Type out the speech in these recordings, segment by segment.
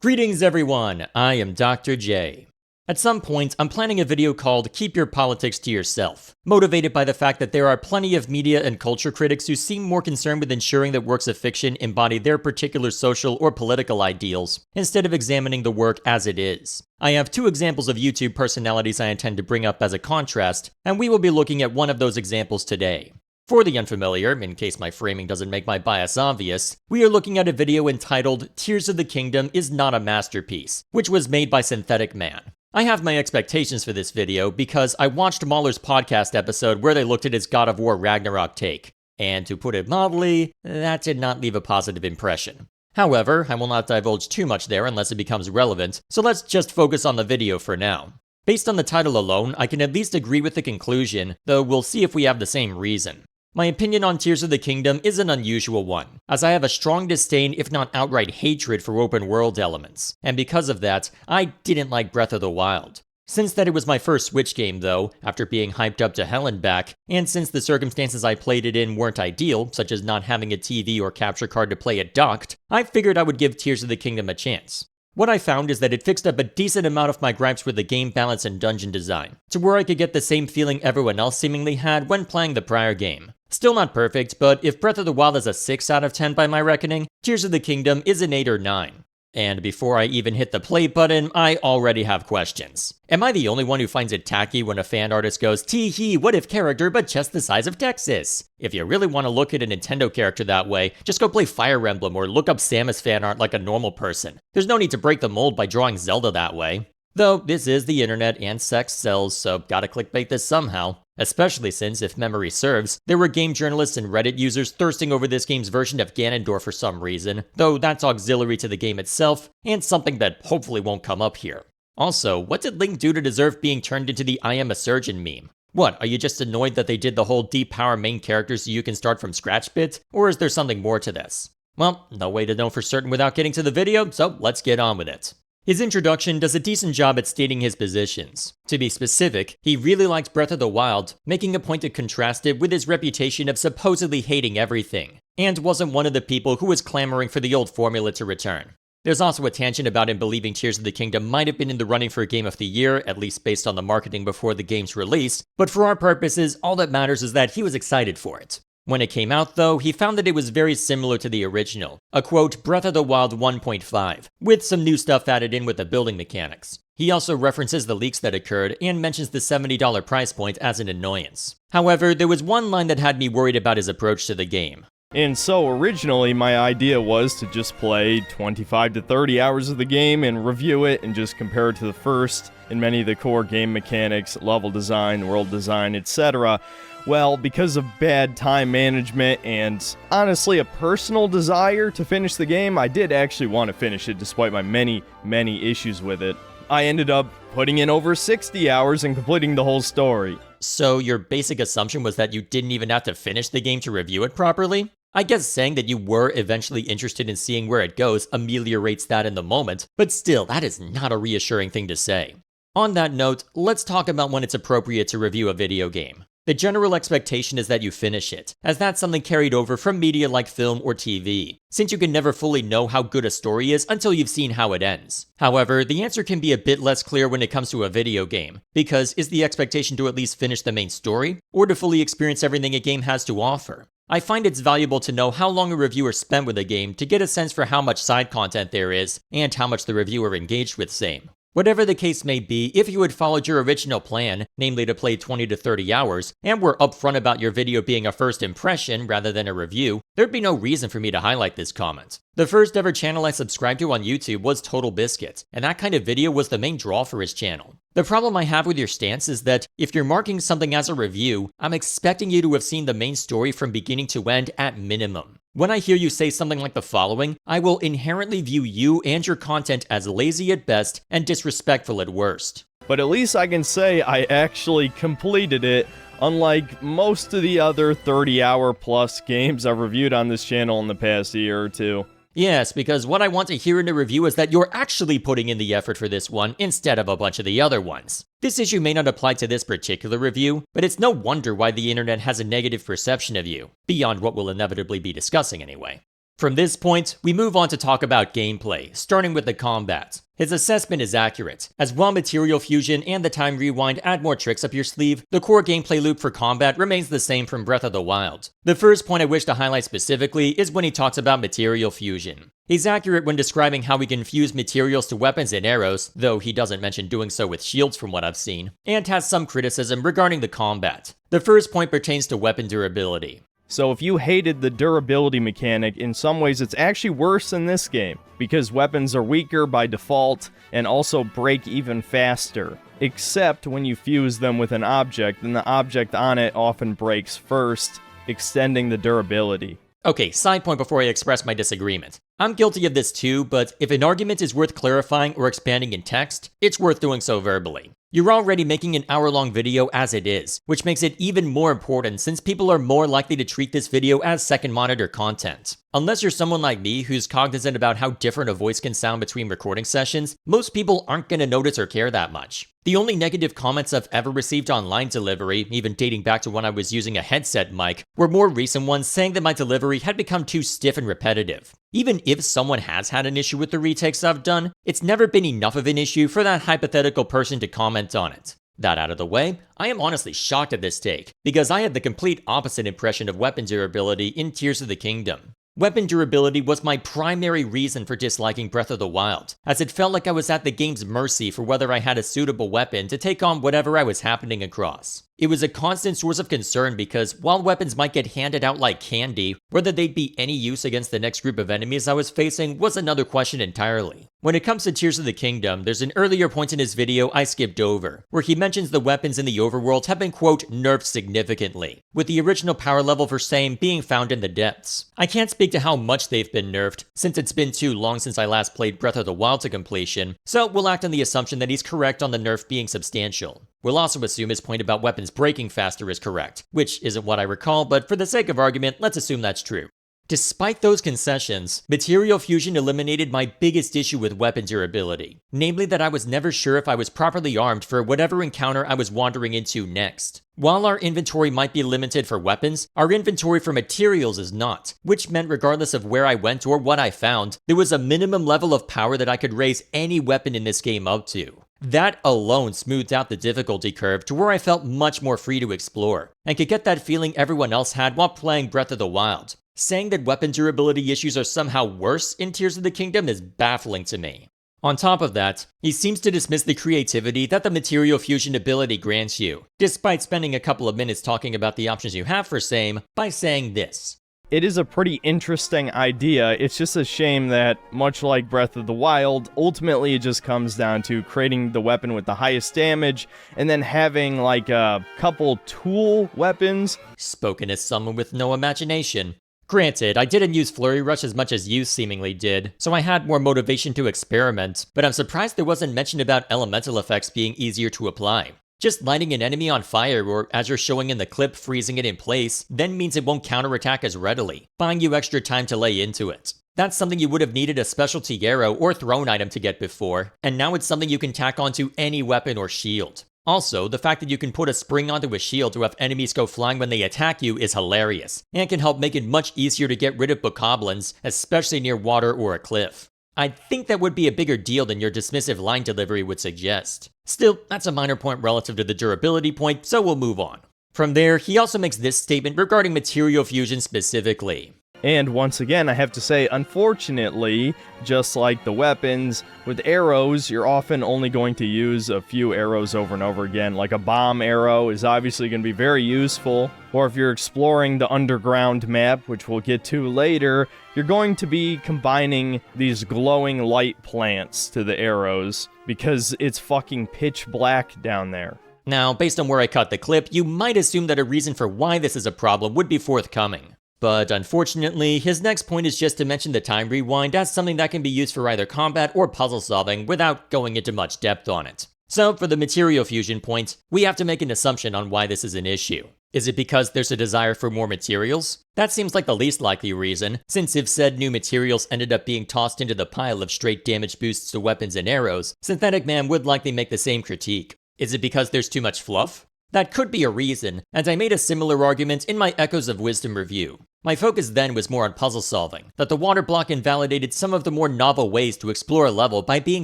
Greetings everyone, I am Dr. J. At some point, I'm planning a video called Keep Your Politics to Yourself, motivated by the fact that there are plenty of media and culture critics who seem more concerned with ensuring that works of fiction embody their particular social or political ideals, instead of examining the work as it is. I have two examples of YouTube personalities I intend to bring up as a contrast, and we will be looking at one of those examples today. For the unfamiliar, in case my framing doesn't make my bias obvious, we are looking at a video entitled Tears of the Kingdom is Not a Masterpiece, which was made by Synthetic Man. I have my expectations for this video because I watched Mahler's podcast episode where they looked at his God of War Ragnarok take, and to put it mildly, that did not leave a positive impression. However, I will not divulge too much there unless it becomes relevant, so let's just focus on the video for now. Based on the title alone, I can at least agree with the conclusion, though we'll see if we have the same reason. My opinion on Tears of the Kingdom is an unusual one, as I have a strong disdain if not outright hatred for open world elements, and because of that, I didn't like Breath of the Wild. Since that it was my first Switch game though, after being hyped up to hell and back, and since the circumstances I played it in weren't ideal, such as not having a TV or capture card to play it docked, I figured I would give Tears of the Kingdom a chance. What I found is that it fixed up a decent amount of my gripes with the game balance and dungeon design, to where I could get the same feeling everyone else seemingly had when playing the prior game. Still not perfect, but if Breath of the Wild is a 6 out of 10 by my reckoning, Tears of the Kingdom is an 8 or 9. And before I even hit the play button, I already have questions. Am I the only one who finds it tacky when a fan artist goes, "Tee-hee, what if character but just the size of Texas?" If you really want to look at a Nintendo character that way, just go play Fire Emblem or look up Samus fan art like a normal person. There's no need to break the mold by drawing Zelda that way. Though, this is the internet and sex sells, so gotta clickbait this somehow. Especially since, if memory serves, there were game journalists and Reddit users thirsting over this game's version of Ganondorf for some reason, though that's auxiliary to the game itself, and something that hopefully won't come up here. Also, what did Link do to deserve being turned into the I am a surgeon meme? What, are you just annoyed that they did the whole depower main character so you can start from scratch bit, or is there something more to this? Well, no way to know for certain without getting to the video, so let's get on with it. His introduction does a decent job at stating his positions. To be specific, he really liked Breath of the Wild, making a point to contrast it with his reputation of supposedly hating everything, and wasn't one of the people who was clamoring for the old formula to return. There's also a tangent about him believing Tears of the Kingdom might have been in the running for Game of the Year, at least based on the marketing before the game's release, but for our purposes, all that matters is that he was excited for it. When it came out though, he found that it was very similar to the original, a quote, Breath of the Wild 1.5, with some new stuff added in with the building mechanics. He also references the leaks that occurred and mentions the $70 price point as an annoyance. However, there was one line that had me worried about his approach to the game. And so originally my idea was to just play 25 to 30 hours of the game and review it and just compare it to the first in many of the core game mechanics, level design, world design, etc. Well, because of bad time management and honestly a personal desire to finish the game, I did actually want to finish it despite my many issues with it. I ended up putting in over 60 hours and completing the whole story. So your basic assumption was that you didn't even have to finish the game to review it properly? I guess saying that you were eventually interested in seeing where it goes ameliorates that in the moment, but still, that is not a reassuring thing to say. On that note, let's talk about when it's appropriate to review a video game. The general expectation is that you finish it, as that's something carried over from media like film or TV, since you can never fully know how good a story is until you've seen how it ends. However, the answer can be a bit less clear when it comes to a video game, because is the expectation to at least finish the main story, or to fully experience everything a game has to offer? I find it's valuable to know how long a reviewer spent with a game to get a sense for how much side content there is, and how much the reviewer engaged with same. Whatever the case may be, if you had followed your original plan, namely to play 20 to 30 hours, and were upfront about your video being a first impression rather than a review, there'd be no reason for me to highlight this comment. The first ever channel I subscribed to on YouTube was Total Biscuit, and that kind of video was the main draw for his channel. The problem I have with your stance is that if you're marking something as a review, I'm expecting you to have seen the main story from beginning to end at minimum. When I hear you say something like the following, I will inherently view you and your content as lazy at best and disrespectful at worst. But at least I can say I actually completed it, unlike most of the other 30-hour plus games I've reviewed on this channel in the past year or two. Yes, because what I want to hear in a review is that you're actually putting in the effort for this one instead of a bunch of the other ones. This issue may not apply to this particular review, but it's no wonder why the internet has a negative perception of you, beyond what we'll inevitably be discussing anyway. From this point, we move on to talk about gameplay, starting with the combat. His assessment is accurate, as while Material Fusion and the Time Rewind add more tricks up your sleeve, the core gameplay loop for combat remains the same from Breath of the Wild. The first point I wish to highlight specifically is when he talks about Material Fusion. He's accurate when describing how we can fuse materials to weapons and arrows, though he doesn't mention doing so with shields from what I've seen, and has some criticism regarding the combat. The first point pertains to weapon durability. So if you hated the durability mechanic, in some ways it's actually worse in this game, because weapons are weaker by default and also break even faster. Except when you fuse them with an object, then the object on it often breaks first, extending the durability. Okay, side point before I express my disagreement. I'm guilty of this too, but if an argument is worth clarifying or expanding in text, it's worth doing so verbally. You're already making an hour-long video as it is, which makes it even more important since people are more likely to treat this video as second monitor content. Unless you're someone like me who's cognizant about how different a voice can sound between recording sessions, most people aren't gonna notice or care that much. The only negative comments I've ever received on line delivery, even dating back to when I was using a headset mic, were more recent ones saying that my delivery had become too stiff and repetitive. Even if someone has had an issue with the retakes I've done, it's never been enough of an issue for that hypothetical person to comment on it. That out of the way, I am honestly shocked at this take, because I had the complete opposite impression of weapon durability in Tears of the Kingdom. Weapon durability was my primary reason for disliking Breath of the Wild, as it felt like I was at the game's mercy for whether I had a suitable weapon to take on whatever I was happening across. It was a constant source of concern because while weapons might get handed out like candy, whether they'd be any use against the next group of enemies I was facing was another question entirely. When it comes to Tears of the Kingdom, there's an earlier point in his video I skipped over, where he mentions the weapons in the overworld have been quote, nerfed significantly, with the original power level for same being found in the depths. I can't speak to how much they've been nerfed, since it's been too long since I last played Breath of the Wild to completion, so we'll act on the assumption that he's correct on the nerf being substantial. We'll also assume his point about weapons breaking faster is correct, which isn't what I recall, but for the sake of argument, let's assume that's true. Despite those concessions, Material Fusion eliminated my biggest issue with weapon durability, namely that I was never sure if I was properly armed for whatever encounter I was wandering into next. While our inventory might be limited for weapons, our inventory for materials is not, which meant regardless of where I went or what I found, there was a minimum level of power that I could raise any weapon in this game up to. That alone smoothed out the difficulty curve to where I felt much more free to explore, and could get that feeling everyone else had while playing Breath of the Wild. Saying that weapon durability issues are somehow worse in Tears of the Kingdom is baffling to me. On top of that, he seems to dismiss the creativity that the Material Fusion ability grants you, despite spending a couple of minutes talking about the options you have for same, by saying this. It is a pretty interesting idea. It's just a shame that, much like Breath of the Wild, ultimately it just comes down to creating the weapon with the highest damage, and then having like a couple tool weapons. Spoken as someone with no imagination. Granted, I didn't use Flurry Rush as much as you seemingly did, so I had more motivation to experiment, but I'm surprised there wasn't mention about elemental effects being easier to apply. Just lighting an enemy on fire, or as you're showing in the clip, freezing it in place, then means it won't counterattack as readily, buying you extra time to lay into it. That's something you would have needed a specialty arrow or thrown item to get before, and now it's something you can tack onto any weapon or shield. Also, the fact that you can put a spring onto a shield to have enemies go flying when they attack you is hilarious, and can help make it much easier to get rid of bokoblins, especially near water or a cliff. I'd think that would be a bigger deal than your dismissive line delivery would suggest. Still, that's a minor point relative to the durability point, so we'll move on. From there, he also makes this statement regarding Material Fusion specifically. And once again, I have to say, unfortunately, just like the weapons, with arrows, you're often only going to use a few arrows over and over again. Like a bomb arrow is obviously going to be very useful. Or if you're exploring the underground map, which we'll get to later, you're going to be combining these glowing light plants to the arrows because it's fucking pitch black down there. Now, based on where I cut the clip, you might assume that a reason for why this is a problem would be forthcoming. But unfortunately, his next point is just to mention the time rewind as something that can be used for either combat or puzzle solving without going into much depth on it. So for the Material Fusion point, we have to make an assumption on why this is an issue. Is it because there's a desire for more materials? That seems like the least likely reason, since if said new materials ended up being tossed into the pile of straight damage boosts to weapons and arrows, Synthetic Man would likely make the same critique. Is it because there's too much fluff? That could be a reason, and I made a similar argument in my Echoes of Wisdom review. My focus then was more on puzzle solving, that the water block invalidated some of the more novel ways to explore a level by being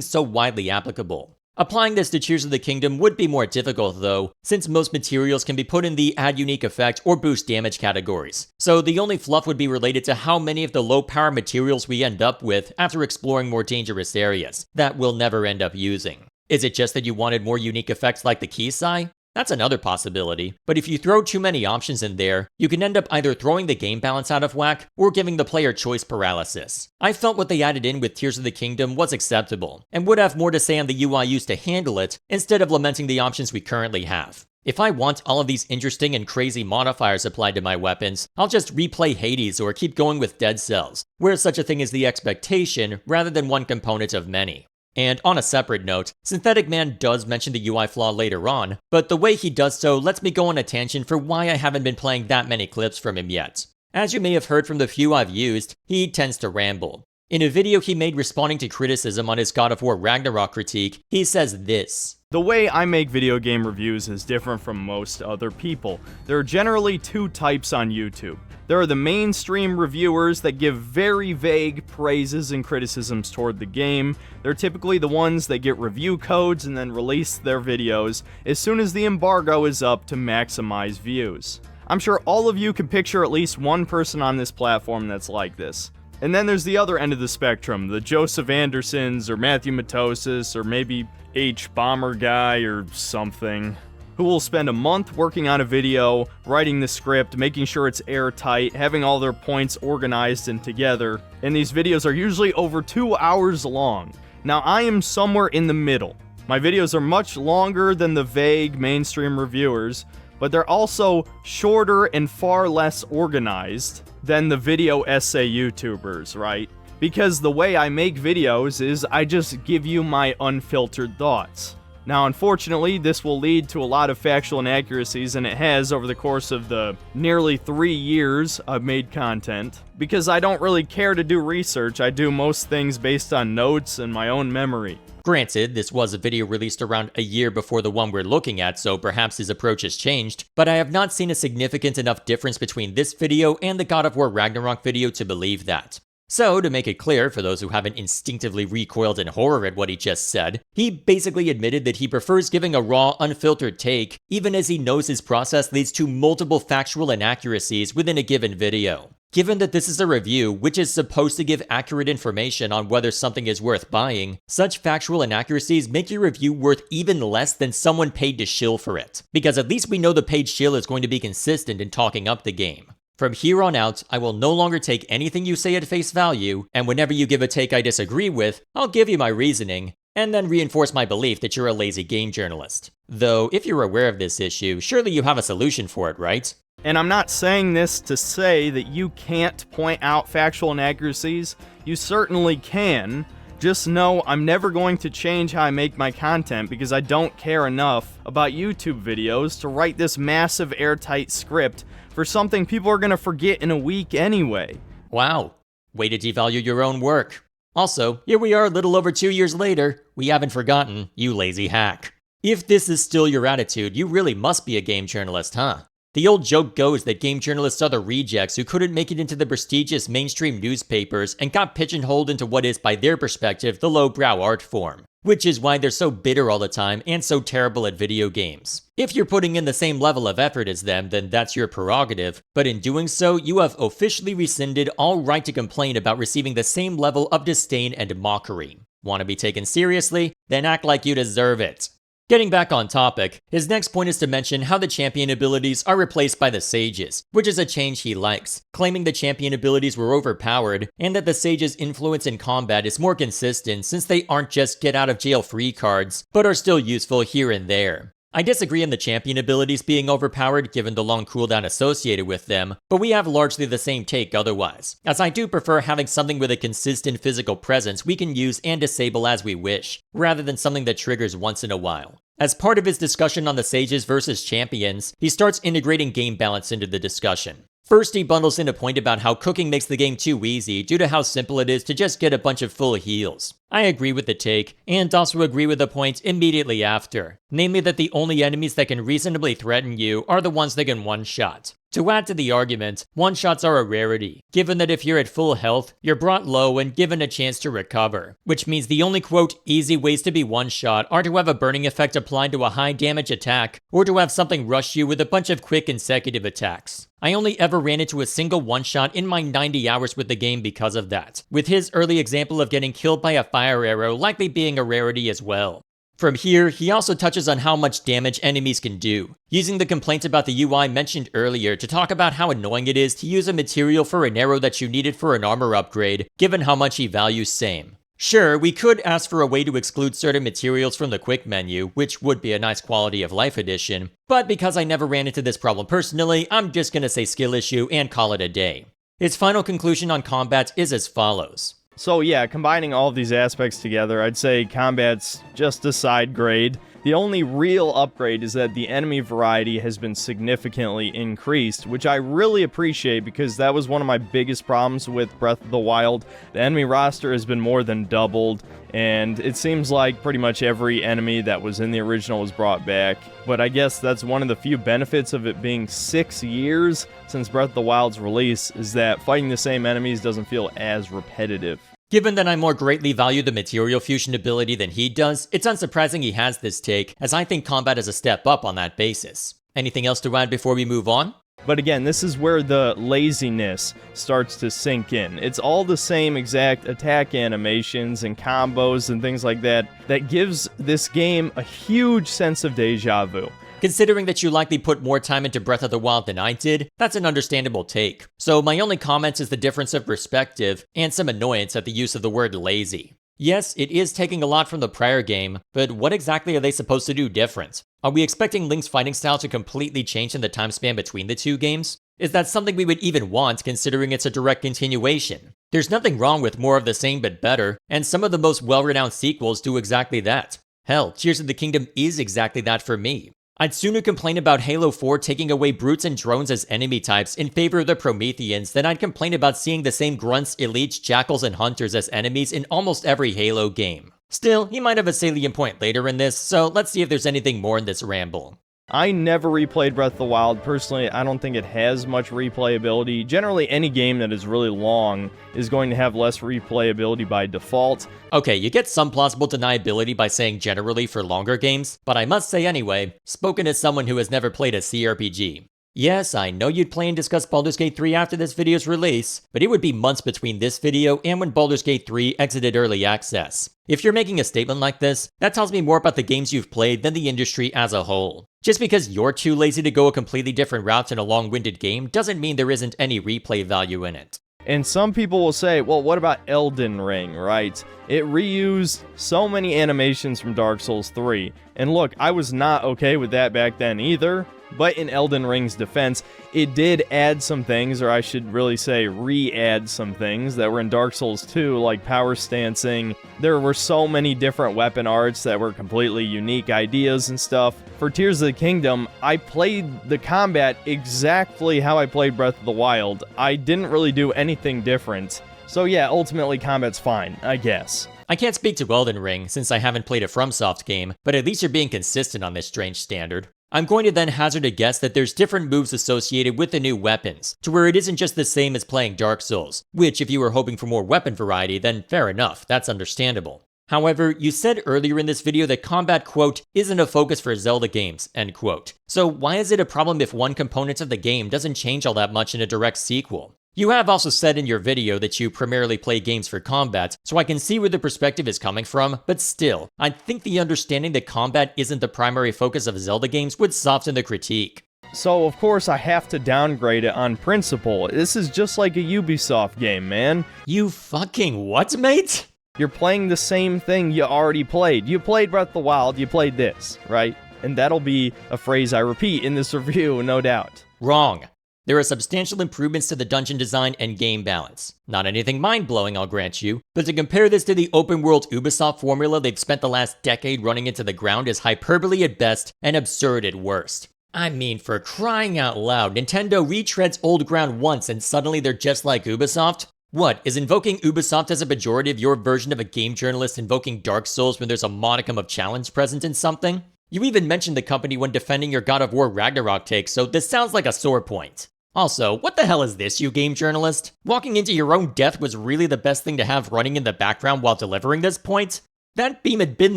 so widely applicable. Applying this to Tears of the Kingdom would be more difficult though, since most materials can be put in the add unique effect or boost damage categories, so the only fluff would be related to how many of the low power materials we end up with after exploring more dangerous areas, that we'll never end up using. Is it just that you wanted more unique effects like the Kisai? That's another possibility, but if you throw too many options in there, you can end up either throwing the game balance out of whack or giving the player choice paralysis. I felt what they added in with Tears of the Kingdom was acceptable, and would have more to say on the UI used to handle it, instead of lamenting the options we currently have. If I want all of these interesting and crazy modifiers applied to my weapons, I'll just replay Hades or keep going with Dead Cells, where such a thing is the expectation rather than one component of many. And on a separate note, Synthetic Man does mention the UI flaw later on, but the way he does so lets me go on a tangent for why I haven't been playing that many clips from him yet. As you may have heard from the few I've used, he tends to ramble. In a video he made responding to criticism on his God of War Ragnarok critique, he says this. The way I make video game reviews is different from most other people. There are generally two types on YouTube. There are the mainstream reviewers that give very vague praises and criticisms toward the game. They're typically the ones that get review codes and then release their videos as soon as the embargo is up to maximize views. I'm sure all of you can picture at least one person on this platform that's like this. And then there's the other end of the spectrum, the Joseph Andersons or Matthew Matosis or maybe H. Bomber Guy or something, who will spend a month working on a video, writing the script, making sure it's airtight, having all their points organized and together, and these videos are usually over 2 hours long. Now I am somewhere in the middle. My videos are much longer than the vague mainstream reviewers, but they're also shorter and far less organized than the video essay YouTubers, right? Because the way I make videos is I just give you my unfiltered thoughts. Now, unfortunately, this will lead to a lot of factual inaccuracies, and it has over the course of the nearly 3 years I've made content. Because I don't really care to do research, I do most things based on notes and my own memory. Granted, this was a video released around a year before the one we're looking at, so perhaps his approach has changed, but I have not seen a significant enough difference between this video and the God of War Ragnarok video to believe that. So, to make it clear for those who haven't instinctively recoiled in horror at what he just said, he basically admitted that he prefers giving a raw, unfiltered take, even as he knows his process leads to multiple factual inaccuracies within a given video. Given that this is a review, which is supposed to give accurate information on whether something is worth buying, such factual inaccuracies make your review worth even less than someone paid to shill for it, because at least we know the paid shill is going to be consistent in talking up the game. From here on out, I will no longer take anything you say at face value, and whenever you give a take I disagree with, I'll give you my reasoning, and then reinforce my belief that you're a lazy game journalist. Though, if you're aware of this issue, surely you have a solution for it, right? And I'm not saying this to say that you can't point out factual inaccuracies. You certainly can. Just know I'm never going to change how I make my content because I don't care enough about YouTube videos to write this massive airtight script for something people are going to forget in a week anyway. Wow. Way to devalue your own work. Also, here we are a little over 2 years later. We haven't forgotten, you lazy hack. If this is still your attitude, you really must be a game journalist, huh? The old joke goes that game journalists are the rejects who couldn't make it into the prestigious mainstream newspapers and got pigeonholed into what is, by their perspective, the lowbrow art form. Which is why they're so bitter all the time and so terrible at video games. If you're putting in the same level of effort as them, then that's your prerogative, but in doing so, you have officially rescinded all right to complain about receiving the same level of disdain and mockery. Want to be taken seriously? Then act like you deserve it. Getting back on topic, his next point is to mention how the champion abilities are replaced by the sages, which is a change he likes, claiming the champion abilities were overpowered, and that the sages' influence in combat is more consistent since they aren't just get out of jail free cards, but are still useful here and there. I disagree in the champion abilities being overpowered given the long cooldown associated with them, but we have largely the same take otherwise, as I do prefer having something with a consistent physical presence we can use and disable as we wish, rather than something that triggers once in a while. As part of his discussion on the sages versus champions, he starts integrating game balance into the discussion. First, he bundles in a point about how cooking makes the game too easy due to how simple it is to just get a bunch of full heals. I agree with the take, and also agree with the point immediately after, namely that the only enemies that can reasonably threaten you are the ones that can one-shot. To add to the argument, one-shots are a rarity, given that if you're at full health, you're brought low and given a chance to recover, which means the only quote easy ways to be one-shot are to have a burning effect applied to a high damage attack, or to have something rush you with a bunch of quick consecutive attacks. I only ever ran into a single one-shot in my 90 hours with the game because of that, with his early example of getting killed by a fire arrow likely being a rarity as well. From here, he also touches on how much damage enemies can do, using the complaints about the UI mentioned earlier to talk about how annoying it is to use a material for an arrow that you needed for an armor upgrade, given how much he values same. Sure, we could ask for a way to exclude certain materials from the quick menu, which would be a nice quality of life addition, but because I never ran into this problem personally, I'm just gonna say skill issue and call it a day. His final conclusion on combat is as follows. So yeah, combining all of these aspects together, I'd say combat's just a side grade. The only real upgrade is that the enemy variety has been significantly increased, which I really appreciate because that was one of my biggest problems with Breath of the Wild. The enemy roster has been more than doubled, and it seems like pretty much every enemy that was in the original was brought back. But I guess that's one of the few benefits of it being 6 years since Breath of the Wild's release, is that fighting the same enemies doesn't feel as repetitive. Given that I more greatly value the material fusion ability than he does, it's unsurprising he has this take, as I think combat is a step up on that basis. Anything else to add before we move on? But again, this is where the laziness starts to sink in. It's all the same exact attack animations and combos and things like that that gives this game a huge sense of deja vu. Considering that you likely put more time into Breath of the Wild than I did, that's an understandable take. So my only comment is the difference of perspective, and some annoyance at the use of the word lazy. Yes, it is taking a lot from the prior game, but what exactly are they supposed to do different? Are we expecting Link's fighting style to completely change in the time span between the two games? Is that something we would even want, considering it's a direct continuation? There's nothing wrong with more of the same but better, and some of the most well-renowned sequels do exactly that. Hell, Tears of the Kingdom is exactly that for me. I'd sooner complain about Halo 4 taking away brutes and drones as enemy types in favor of the Prometheans than I'd complain about seeing the same grunts, elites, jackals, and hunters as enemies in almost every Halo game. Still, he might have a salient point later in this, so let's see if there's anything more in this ramble. I never replayed Breath of the Wild. Personally, I don't think it has much replayability. Generally, any game that is really long is going to have less replayability by default. Okay, you get some plausible deniability by saying generally for longer games, but I must say anyway, spoken as someone who has never played a CRPG. Yes, I know you'd play and discuss Baldur's Gate 3 after this video's release, but it would be months between this video and when Baldur's Gate 3 exited early access. If you're making a statement like this, that tells me more about the games you've played than the industry as a whole. Just because you're too lazy to go a completely different route in a long-winded game doesn't mean there isn't any replay value in it. And some people will say, well, what about Elden Ring, right? It reused so many animations from Dark Souls 3. And look, I was not okay with that back then either. But in Elden Ring's defense, it did add some things, or I should really say re-add some things that were in Dark Souls 2, like power stancing. There were so many different weapon arts that were completely unique ideas and stuff. For Tears of the Kingdom, I played the combat exactly how I played Breath of the Wild. I didn't really do anything different. So yeah, ultimately combat's fine, I guess. I can't speak to Elden Ring since I haven't played a FromSoft game, but at least you're being consistent on this strange standard. I'm going to then hazard a guess that there's different moves associated with the new weapons, to where it isn't just the same as playing Dark Souls, which if you were hoping for more weapon variety, then fair enough, that's understandable. However, you said earlier in this video that combat, quote, isn't a focus for Zelda games, end quote. So why is it a problem if one component of the game doesn't change all that much in a direct sequel? You have also said in your video that you primarily play games for combat, so I can see where the perspective is coming from, but still, I think the understanding that combat isn't the primary focus of Zelda games would soften the critique. So of course I have to downgrade it on principle. This is just like a Ubisoft game, man. You fucking what, mate? You're playing the same thing you already played. You played Breath of the Wild, you played this, right? And that'll be a phrase I repeat in this review, no doubt. Wrong. There are substantial improvements to the dungeon design and game balance. Not anything mind-blowing, I'll grant you, but to compare this to the open-world Ubisoft formula they've spent the last decade running into the ground is hyperbole at best and absurd at worst. I mean, for crying out loud, Nintendo retreads old ground once and suddenly they're just like Ubisoft? What, is invoking Ubisoft as a pejorative your version of a game journalist invoking Dark Souls when there's a modicum of challenge present in something? You even mentioned the company when defending your God of War Ragnarok take, so this sounds like a sore point. Also, what the hell is this, you game journalist? Walking into your own death was really the best thing to have running in the background while delivering this point? That beam had been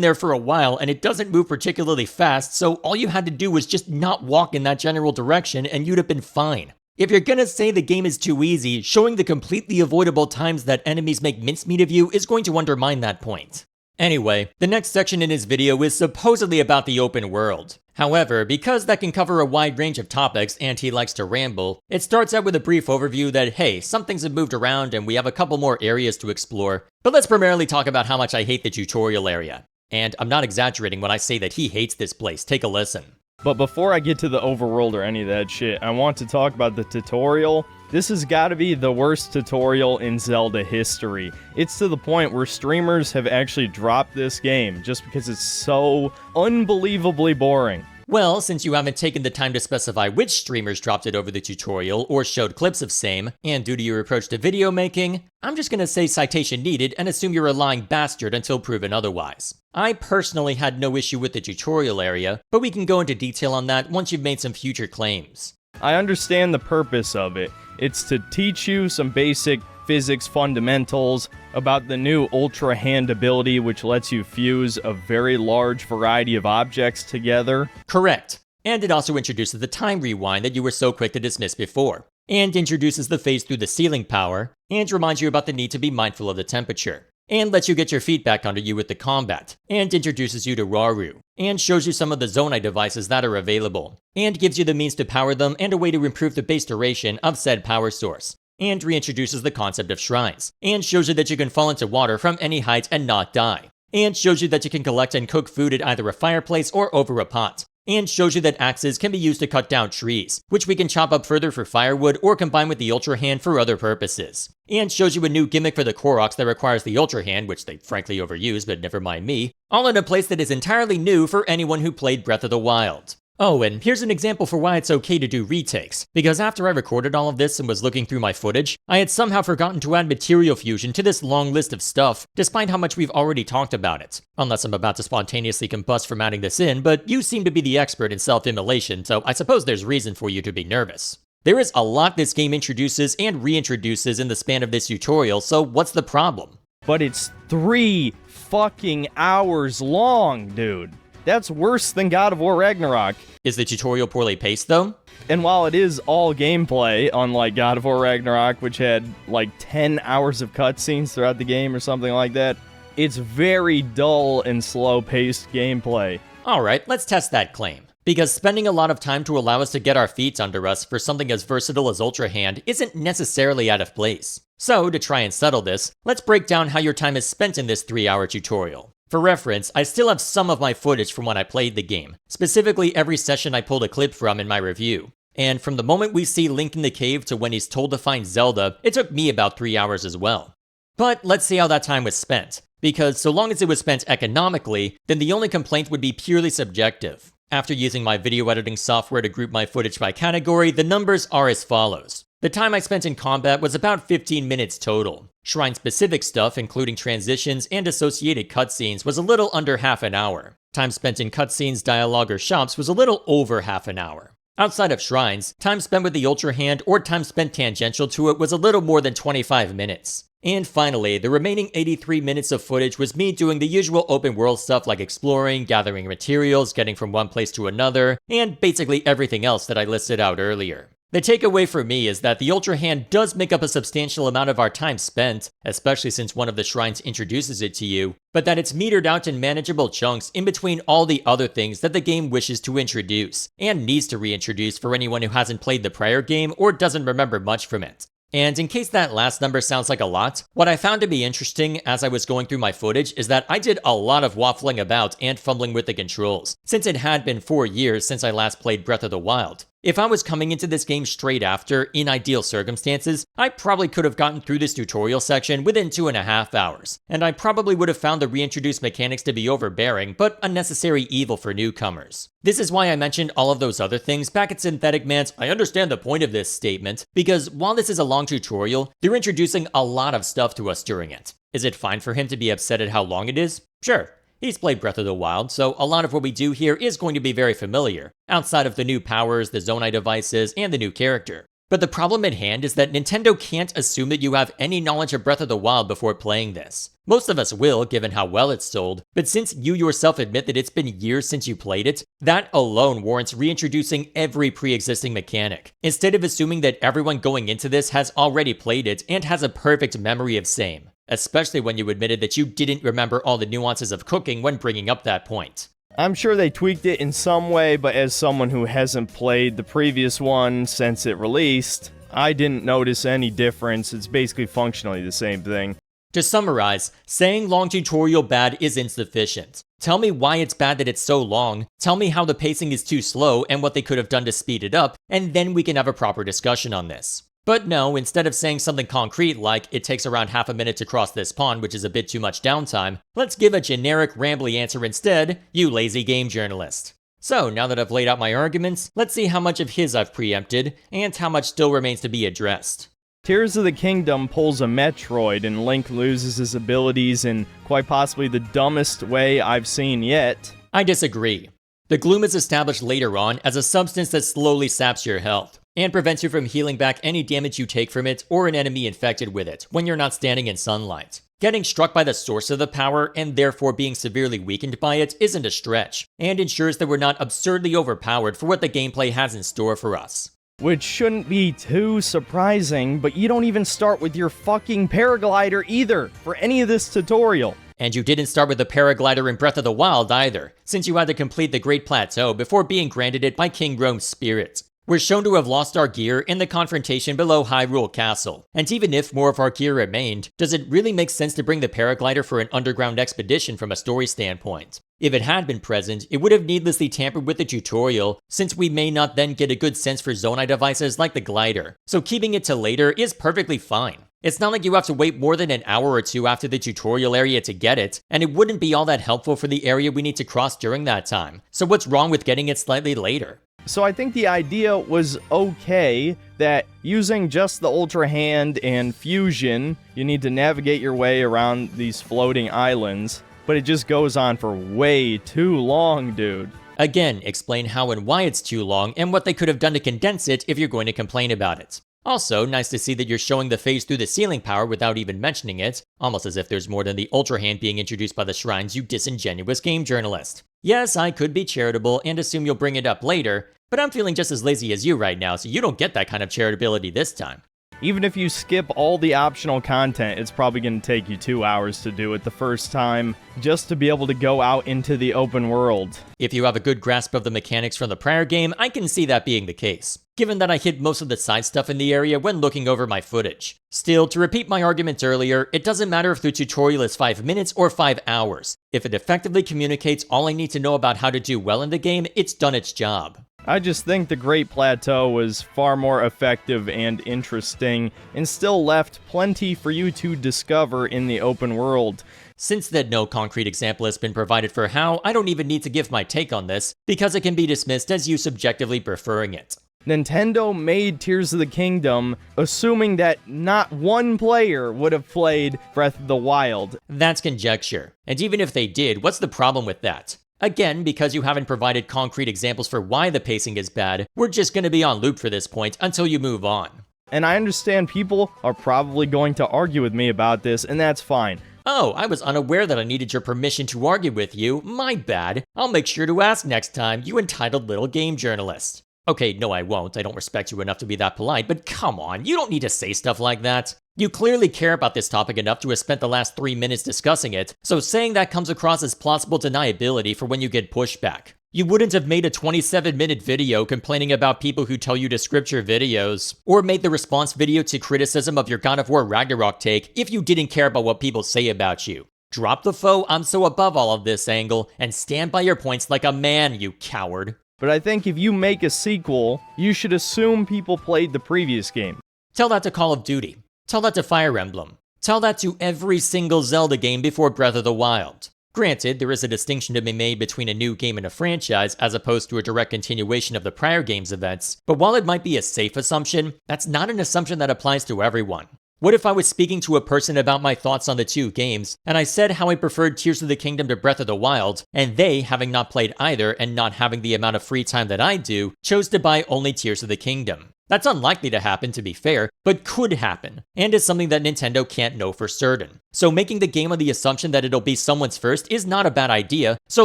there for a while and it doesn't move particularly fast, so all you had to do was just not walk in that general direction and you'd have been fine. If you're gonna say the game is too easy, showing the completely avoidable times that enemies make mincemeat of you is going to undermine that point. Anyway, the next section in his video is supposedly about the open world. However, because that can cover a wide range of topics and he likes to ramble, it starts out with a brief overview that, hey, some things have moved around and we have a couple more areas to explore, but let's primarily talk about how much I hate the tutorial area. And I'm not exaggerating when I say that he hates this place, take a listen. But before I get to the overworld or any of that shit, I want to talk about the tutorial. This has got to be the worst tutorial in Zelda history. It's to the point where streamers have actually dropped this game just because it's so unbelievably boring. Well, since you haven't taken the time to specify which streamers dropped it over the tutorial or showed clips of same, and due to your approach to video making, I'm just gonna say citation needed and assume you're a lying bastard until proven otherwise. I personally had no issue with the tutorial area, but we can go into detail on that once you've made some future claims. I understand the purpose of it. It's to teach you some basic physics fundamentals about the new Ultra Hand ability, which lets you fuse a very large variety of objects together. Correct. And it also introduces the time rewind that you were so quick to dismiss before, and introduces the phase through the ceiling power, and reminds you about the need to be mindful of the temperature, and lets you get your feet back under you with the combat, and introduces you to Rauru, and shows you some of the Zonai devices that are available, and gives you the means to power them and a way to improve the base duration of said power source, and reintroduces the concept of shrines, and shows you that you can fall into water from any height and not die, and shows you that you can collect and cook food at either a fireplace or over a pot, and shows you that axes can be used to cut down trees, which we can chop up further for firewood or combine with the Ultra Hand for other purposes, and shows you a new gimmick for the Koroks that requires the Ultra Hand, which they frankly overuse, but never mind me, all in a place that is entirely new for anyone who played Breath of the Wild. Oh, and here's an example for why it's okay to do retakes, because after I recorded all of this and was looking through my footage, I had somehow forgotten to add material fusion to this long list of stuff, despite how much we've already talked about it. Unless I'm about to spontaneously combust from adding this in, but you seem to be the expert in self-immolation, so I suppose there's reason for you to be nervous. There is a lot this game introduces and reintroduces in the span of this tutorial, so what's the problem? But it's 3 fucking hours long, dude. That's worse than God of War Ragnarok. Is the tutorial poorly paced though? And while it is all gameplay, unlike God of War Ragnarok, which had like 10 hours of cutscenes throughout the game or something like that, it's very dull and slow-paced gameplay. Alright, let's test that claim. Because spending a lot of time to allow us to get our feet under us for something as versatile as Ultra Hand isn't necessarily out of place. So, to try and settle this, let's break down how your time is spent in this 3-hour tutorial. For reference, I still have some of my footage from when I played the game, specifically every session I pulled a clip from in my review. And from the moment we see Link in the cave to when he's told to find Zelda, it took me about 3 hours as well. But let's see how that time was spent, because so long as it was spent economically, then the only complaint would be purely subjective. After using my video editing software to group my footage by category, the numbers are as follows. The time I spent in combat was about 15 minutes total. Shrine-specific stuff, including transitions and associated cutscenes, was a little under half an hour. Time spent in cutscenes, dialogue, or shops was a little over half an hour. Outside of shrines, time spent with the Ultra Hand or time spent tangential to it was a little more than 25 minutes. And finally, the remaining 83 minutes of footage was me doing the usual open world stuff like exploring, gathering materials, getting from one place to another, and basically everything else that I listed out earlier. The takeaway for me is that the Ultra Hand does make up a substantial amount of our time spent, especially since one of the shrines introduces it to you, but that it's metered out in manageable chunks in between all the other things that the game wishes to introduce, and needs to reintroduce for anyone who hasn't played the prior game or doesn't remember much from it. And in case that last number sounds like a lot, what I found to be interesting as I was going through my footage is that I did a lot of waffling about and fumbling with the controls, since it had been 4 years since I last played Breath of the Wild. If I was coming into this game straight after, in ideal circumstances, I probably could have gotten through this tutorial section within 2.5 hours, and I probably would have found the reintroduced mechanics to be overbearing, but a necessary evil for newcomers. This is why I mentioned all of those other things back at Synthetic Man's "I understand the point of this" statement, because while this is a long tutorial, they're introducing a lot of stuff to us during it. Is it fine for him to be upset at how long it is? Sure. He's played Breath of the Wild, so a lot of what we do here is going to be very familiar, outside of the new powers, the Zonai devices, and the new character. But the problem at hand is that Nintendo can't assume that you have any knowledge of Breath of the Wild before playing this. Most of us will, given how well it's sold, but since you yourself admit that it's been years since you played it, that alone warrants reintroducing every pre-existing mechanic, instead of assuming that everyone going into this has already played it and has a perfect memory of same. Especially when you admitted that you didn't remember all the nuances of cooking when bringing up that point. I'm sure they tweaked it in some way, but as someone who hasn't played the previous one since it released, I didn't notice any difference. It's basically functionally the same thing. To summarize, saying long tutorial bad is insufficient. Tell me why it's bad that it's so long, tell me how the pacing is too slow and what they could have done to speed it up, and then we can have a proper discussion on this. But no, instead of saying something concrete like, it takes around half a minute to cross this pond, which is a bit too much downtime, let's give a generic, rambly answer instead, you lazy game journalist. So, now that I've laid out my arguments, let's see how much of his I've preempted, and how much still remains to be addressed. Tears of the Kingdom pulls a Metroid, and Link loses his abilities in quite possibly the dumbest way I've seen yet. I disagree. The gloom is established later on as a substance that slowly saps your health, and prevents you from healing back any damage you take from it or an enemy infected with it when you're not standing in sunlight. Getting struck by the source of the power, and therefore being severely weakened by it, isn't a stretch, and ensures that we're not absurdly overpowered for what the gameplay has in store for us. Which shouldn't be too surprising, but you don't even start with your fucking paraglider either for any of this tutorial. And you didn't start with the paraglider in Breath of the Wild either, since you had to complete the Great Plateau before being granted it by King Rome's spirit. We're shown to have lost our gear in the confrontation below Hyrule Castle, and even if more of our gear remained, does it really make sense to bring the paraglider for an underground expedition from a story standpoint? If it had been present, it would have needlessly tampered with the tutorial, since we may not then get a good sense for Zonai devices like the glider, so keeping it to later is perfectly fine. It's not like you have to wait more than an hour or two after the tutorial area to get it, and it wouldn't be all that helpful for the area we need to cross during that time, so what's wrong with getting it slightly later? So I think the idea was okay, that using just the Ultra Hand and Fusion, you need to navigate your way around these floating islands, but it just goes on for way too long, dude. Again, explain how and why it's too long, and what they could have done to condense it if you're going to complain about it. Also, nice to see that you're showing the phase through the ceiling power without even mentioning it, almost as if there's more than the Ultra Hand being introduced by the shrines, you disingenuous game journalist. Yes, I could be charitable and assume you'll bring it up later, but I'm feeling just as lazy as you right now, so you don't get that kind of charitability this time. Even if you skip all the optional content, it's probably going to take you 2 hours to do it the first time, just to be able to go out into the open world. If you have a good grasp of the mechanics from the prior game, I can see that being the case, given that I hid most of the side stuff in the area when looking over my footage. Still, to repeat my argument earlier, it doesn't matter if the tutorial is 5 minutes or 5 hours. If it effectively communicates all I need to know about how to do well in the game, it's done its job. I just think the Great Plateau was far more effective and interesting, and still left plenty for you to discover in the open world. Since that no concrete example has been provided for how, I don't even need to give my take on this, because it can be dismissed as you subjectively preferring it. Nintendo made Tears of the Kingdom assuming that not one player would have played Breath of the Wild. That's conjecture, and even if they did, what's the problem with that? Again, because you haven't provided concrete examples for why the pacing is bad, we're just going to be on loop for this point until you move on. And I understand people are probably going to argue with me about this, and that's fine. Oh, I was unaware that I needed your permission to argue with you. My bad. I'll make sure to ask next time, you entitled little game journalist. Okay, no I won't. I don't respect you enough to be that polite, but come on, you don't need to say stuff like that. You clearly care about this topic enough to have spent the last 3 minutes discussing it, so saying that comes across as plausible deniability for when you get pushback. You wouldn't have made a 27-minute video complaining about people who tell you to script your videos, or made the response video to criticism of your God of War Ragnarok take if you didn't care about what people say about you. Drop the faux "I'm so above all of this" angle, and stand by your points like a man, you coward. But I think if you make a sequel, you should assume people played the previous game. Tell that to Call of Duty. Tell that to Fire Emblem. Tell that to every single Zelda game before Breath of the Wild. Granted, there is a distinction to be made between a new game and a franchise as opposed to a direct continuation of the prior game's events, but while it might be a safe assumption, that's not an assumption that applies to everyone. What if I was speaking to a person about my thoughts on the two games, and I said how I preferred Tears of the Kingdom to Breath of the Wild, and they, having not played either and not having the amount of free time that I do, chose to buy only Tears of the Kingdom? That's unlikely to happen, to be fair, but could happen, and is something that Nintendo can't know for certain. So making the game on the assumption that it'll be someone's first is not a bad idea, so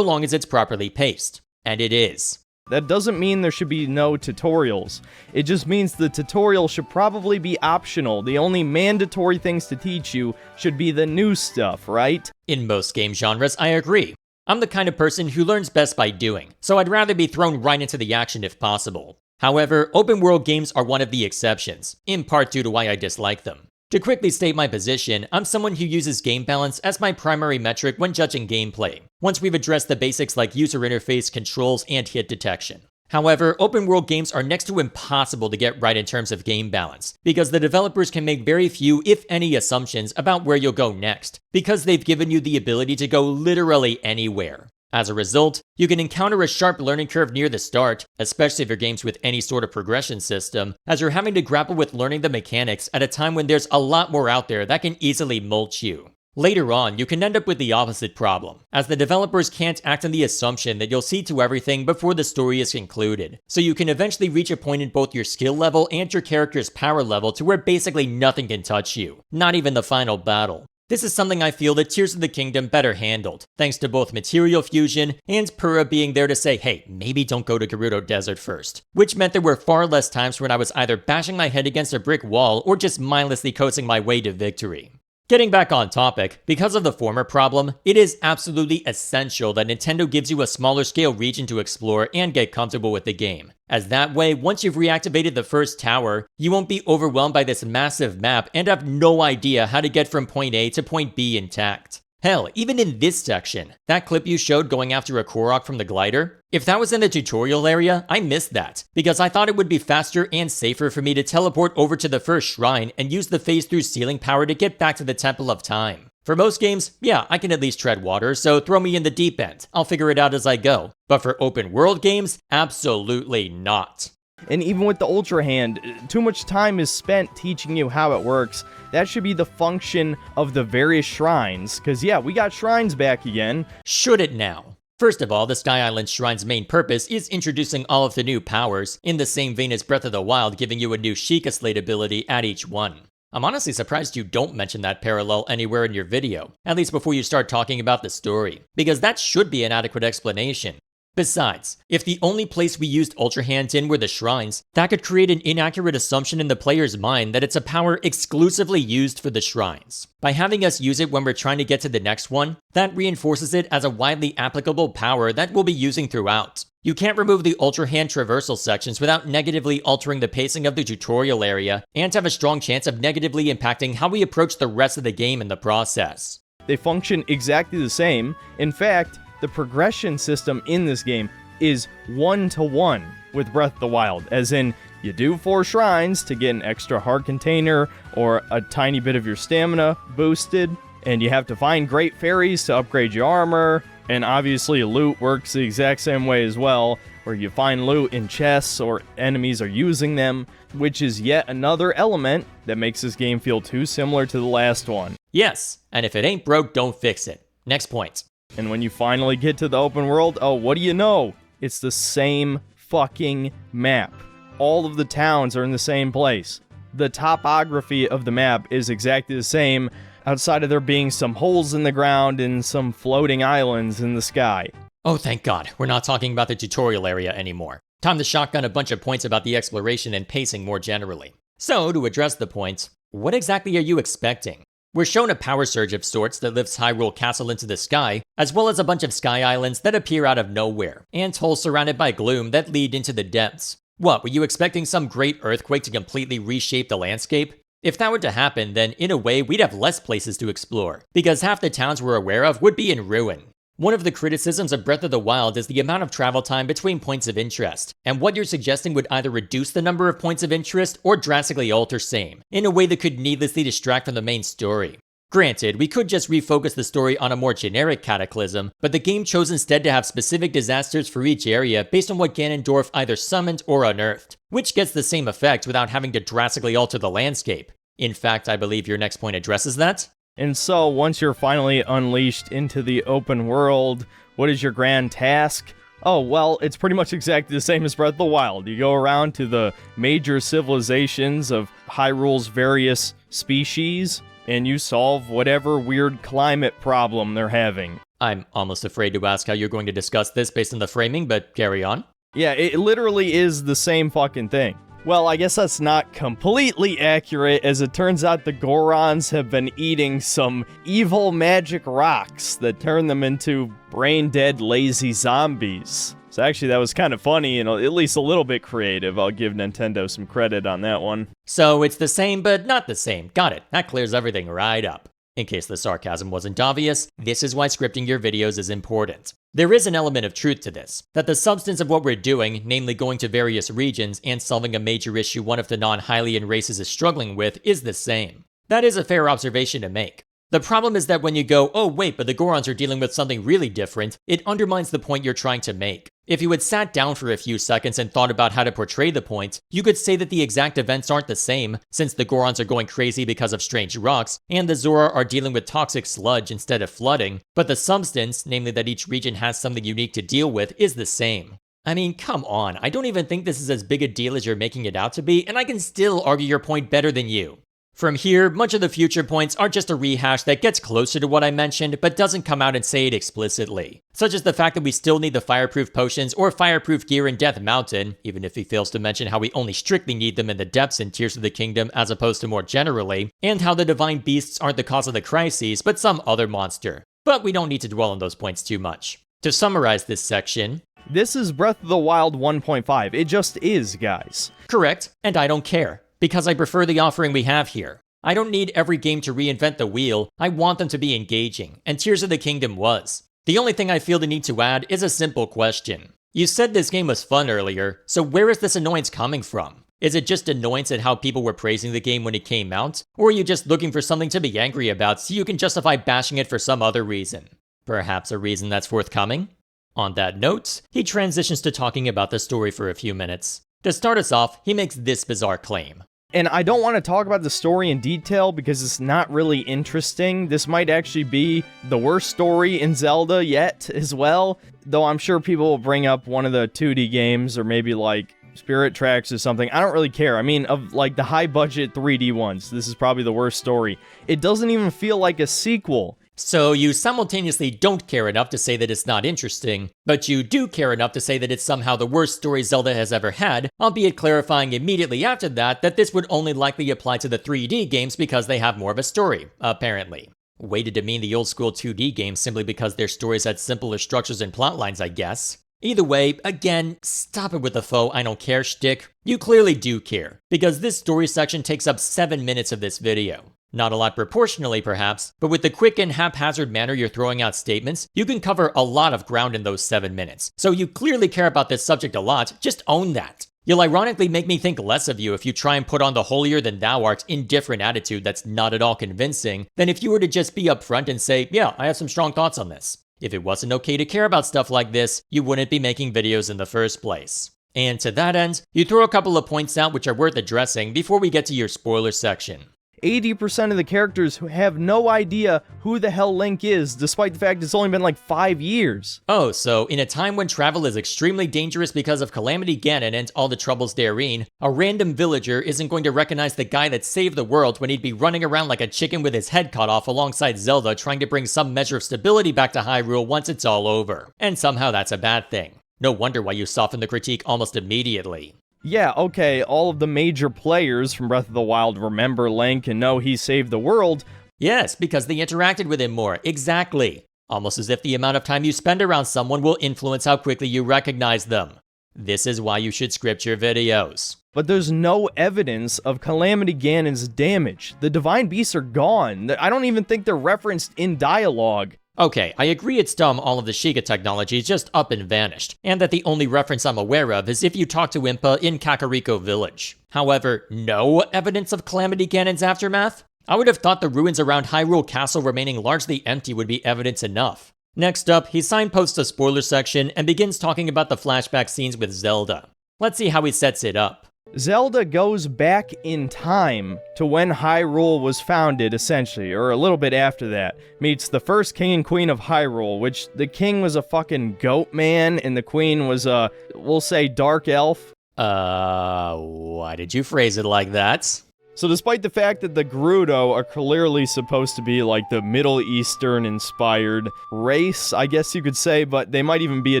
long as it's properly paced. And it is. That doesn't mean there should be no tutorials. It just means the tutorial should probably be optional. The only mandatory things to teach you should be the new stuff, right? In most game genres, I agree. I'm the kind of person who learns best by doing, so I'd rather be thrown right into the action if possible. However, open world games are one of the exceptions, in part due to why I dislike them. To quickly state my position, I'm someone who uses game balance as my primary metric when judging gameplay, once we've addressed the basics like user interface, controls, and hit detection. However, open world games are next to impossible to get right in terms of game balance, because the developers can make very few, if any, assumptions about where you'll go next, because they've given you the ability to go literally anywhere. As a result, you can encounter a sharp learning curve near the start, especially if your game's with any sort of progression system, as you're having to grapple with learning the mechanics at a time when there's a lot more out there that can easily mulch you. Later on, you can end up with the opposite problem, as the developers can't act on the assumption that you'll see to everything before the story is concluded, so you can eventually reach a point in both your skill level and your character's power level to where basically nothing can touch you, not even the final battle. This is something I feel that Tears of the Kingdom better handled, thanks to both material fusion and Purah being there to say, hey, maybe don't go to Gerudo Desert first, which meant there were far less times when I was either bashing my head against a brick wall or just mindlessly coasting my way to victory. Getting back on topic, because of the former problem, it is absolutely essential that Nintendo gives you a smaller scale region to explore and get comfortable with the game, as that way, once you've reactivated the first tower, you won't be overwhelmed by this massive map and have no idea how to get from point A to point B intact. Hell, even in this section, that clip you showed going after a Korok from the glider, if that was in the tutorial area, I missed that, because I thought it would be faster and safer for me to teleport over to the first shrine and use the phase through ceiling power to get back to the Temple of Time. For most games, yeah, I can at least tread water, so throw me in the deep end, I'll figure it out as I go. But for open world games, absolutely not. And even with the Ultra Hand, too much time is spent teaching you how it works. That should be the function of the various shrines, because yeah, we got shrines back again. Should it now? First of all, the Sky Island Shrine's main purpose is introducing all of the new powers, in the same vein as Breath of the Wild giving you a new Sheikah Slate ability at each one. I'm honestly surprised you don't mention that parallel anywhere in your video, at least before you start talking about the story, because that should be an adequate explanation. Besides, if the only place we used Ultra Hands in were the shrines, that could create an inaccurate assumption in the player's mind that it's a power exclusively used for the shrines. By having us use it when we're trying to get to the next one, that reinforces it as a widely applicable power that we'll be using throughout. You can't remove the Ultra Hand traversal sections without negatively altering the pacing of the tutorial area, and have a strong chance of negatively impacting how we approach the rest of the game in the process. They function exactly the same. In fact, the progression system in this game is 1-to-1 with Breath of the Wild, as in, you do 4 shrines to get an extra heart container or a tiny bit of your stamina boosted, and you have to find great fairies to upgrade your armor, and obviously loot works the exact same way as well, where you find loot in chests or enemies are using them, which is yet another element that makes this game feel too similar to the last one. Yes, and if it ain't broke, don't fix it. Next point. And when you finally get to the open world, oh, what do you know? It's the same fucking map. All of the towns are in the same place. The topography of the map is exactly the same, outside of there being some holes in the ground and some floating islands in the sky. Oh, thank God, we're not talking about the tutorial area anymore. Time to shotgun a bunch of points about the exploration and pacing more generally. So, to address the points, what exactly are you expecting? We're shown a power surge of sorts that lifts Hyrule Castle into the sky, as well as a bunch of sky islands that appear out of nowhere, and holes surrounded by gloom that lead into the depths. What, were you expecting some great earthquake to completely reshape the landscape? If that were to happen, then in a way we'd have less places to explore, because half the towns we're aware of would be in ruin. One of the criticisms of Breath of the Wild is the amount of travel time between points of interest, and what you're suggesting would either reduce the number of points of interest or drastically alter same, in a way that could needlessly distract from the main story. Granted, we could just refocus the story on a more generic cataclysm, but the game chose instead to have specific disasters for each area based on what Ganondorf either summoned or unearthed, which gets the same effect without having to drastically alter the landscape. In fact, I believe your next point addresses that. And so, once you're finally unleashed into the open world, what is your grand task? Oh, well, it's pretty much exactly the same as Breath of the Wild. You go around to the major civilizations of Hyrule's various species, and you solve whatever weird climate problem they're having. I'm almost afraid to ask how you're going to discuss this based on the framing, but carry on. Yeah, it literally is the same fucking thing. Well, I guess that's not completely accurate, as it turns out the Gorons have been eating some evil magic rocks that turn them into brain-dead, lazy zombies. So actually, that was kind of funny and at least a little bit creative. I'll give Nintendo some credit on that one. So it's the same, but not the same. Got it. That clears everything right up. In case the sarcasm wasn't obvious, this is why scripting your videos is important. There is an element of truth to this, that the substance of what we're doing, namely going to various regions and solving a major issue one of the non-Hylian races is struggling with, is the same. That is a fair observation to make. The problem is that when you go, oh wait, but the Gorons are dealing with something really different, it undermines the point you're trying to make. If you had sat down for a few seconds and thought about how to portray the point, you could say that the exact events aren't the same, since the Gorons are going crazy because of strange rocks, and the Zora are dealing with toxic sludge instead of flooding, but the substance, namely that each region has something unique to deal with, is the same. I mean, come on, I don't even think this is as big a deal as you're making it out to be, and I can still argue your point better than you. From here, much of the future points are just a rehash that gets closer to what I mentioned, but doesn't come out and say it explicitly. Such as the fact that we still need the fireproof potions or fireproof gear in Death Mountain, even if he fails to mention how we only strictly need them in the depths and Tears of the Kingdom as opposed to more generally, and how the divine beasts aren't the cause of the crises, but some other monster. But we don't need to dwell on those points too much. To summarize this section, this is Breath of the Wild 1.5. It just is, guys. Correct, and I don't care. Because I prefer the offering we have here. I don't need every game to reinvent the wheel, I want them to be engaging, and Tears of the Kingdom was. The only thing I feel the need to add is a simple question. You said this game was fun earlier, so where is this annoyance coming from? Is it just annoyance at how people were praising the game when it came out? Or are you just looking for something to be angry about so you can justify bashing it for some other reason? Perhaps a reason that's forthcoming? On that note, he transitions to talking about the story for a few minutes. To start us off, he makes this bizarre claim. And I don't want to talk about the story in detail because it's not really interesting. This might actually be the worst story in Zelda yet as well. Though I'm sure people will bring up one of the 2D games or maybe like Spirit Tracks or something. I don't really care. I mean, of like the high budget 3D ones, this is probably the worst story. It doesn't even feel like a sequel. So you simultaneously don't care enough to say that it's not interesting, but you do care enough to say that it's somehow the worst story Zelda has ever had, albeit clarifying immediately after that this would only likely apply to the 3D games because they have more of a story, apparently. Way to demean the old school 2D games simply because their stories had simpler structures and plotlines, I guess. Either way, again, stop it with the faux I don't care shtick. You clearly do care, because this story section takes up 7 minutes of this video. Not a lot proportionally, perhaps, but with the quick and haphazard manner you're throwing out statements, you can cover a lot of ground in those 7 minutes. So you clearly care about this subject a lot, just own that. You'll ironically make me think less of you if you try and put on the holier-than-thou-art indifferent attitude that's not at all convincing, than if you were to just be upfront and say, yeah, I have some strong thoughts on this. If it wasn't okay to care about stuff like this, you wouldn't be making videos in the first place. And to that end, you throw a couple of points out which are worth addressing before we get to your spoiler section. 80% of the characters who have no idea who the hell Link is, despite the fact it's only been like 5 years. Oh, so in a time when travel is extremely dangerous because of Calamity Ganon and all the troubles therein, a random villager isn't going to recognize the guy that saved the world when he'd be running around like a chicken with his head cut off alongside Zelda trying to bring some measure of stability back to Hyrule once it's all over. And somehow that's a bad thing. No wonder why you soften the critique almost immediately. Yeah, okay, all of the major players from Breath of the Wild remember Link and know he saved the world. Yes, because they interacted with him more, exactly. Almost as if the amount of time you spend around someone will influence how quickly you recognize them. This is why you should script your videos. But there's no evidence of Calamity Ganon's damage. The Divine Beasts are gone. I don't even think they're referenced in dialogue. Okay, I agree it's dumb all of the Sheikah technology is just up and vanished, and that the only reference I'm aware of is if you talk to Impa in Kakariko Village. However, no evidence of Calamity Ganon's aftermath? I would have thought the ruins around Hyrule Castle remaining largely empty would be evidence enough. Next up, he signposts a spoiler section and begins talking about the flashback scenes with Zelda. Let's see how he sets it up. Zelda goes back in time to when Hyrule was founded, essentially, or a little bit after that. Meets the first king and queen of Hyrule, which the king was a fucking goat man, and the queen was a, we'll say, dark elf. Why did you phrase it like that? So despite the fact that the Gerudo are clearly supposed to be like the Middle Eastern-inspired race, I guess you could say, but they might even be a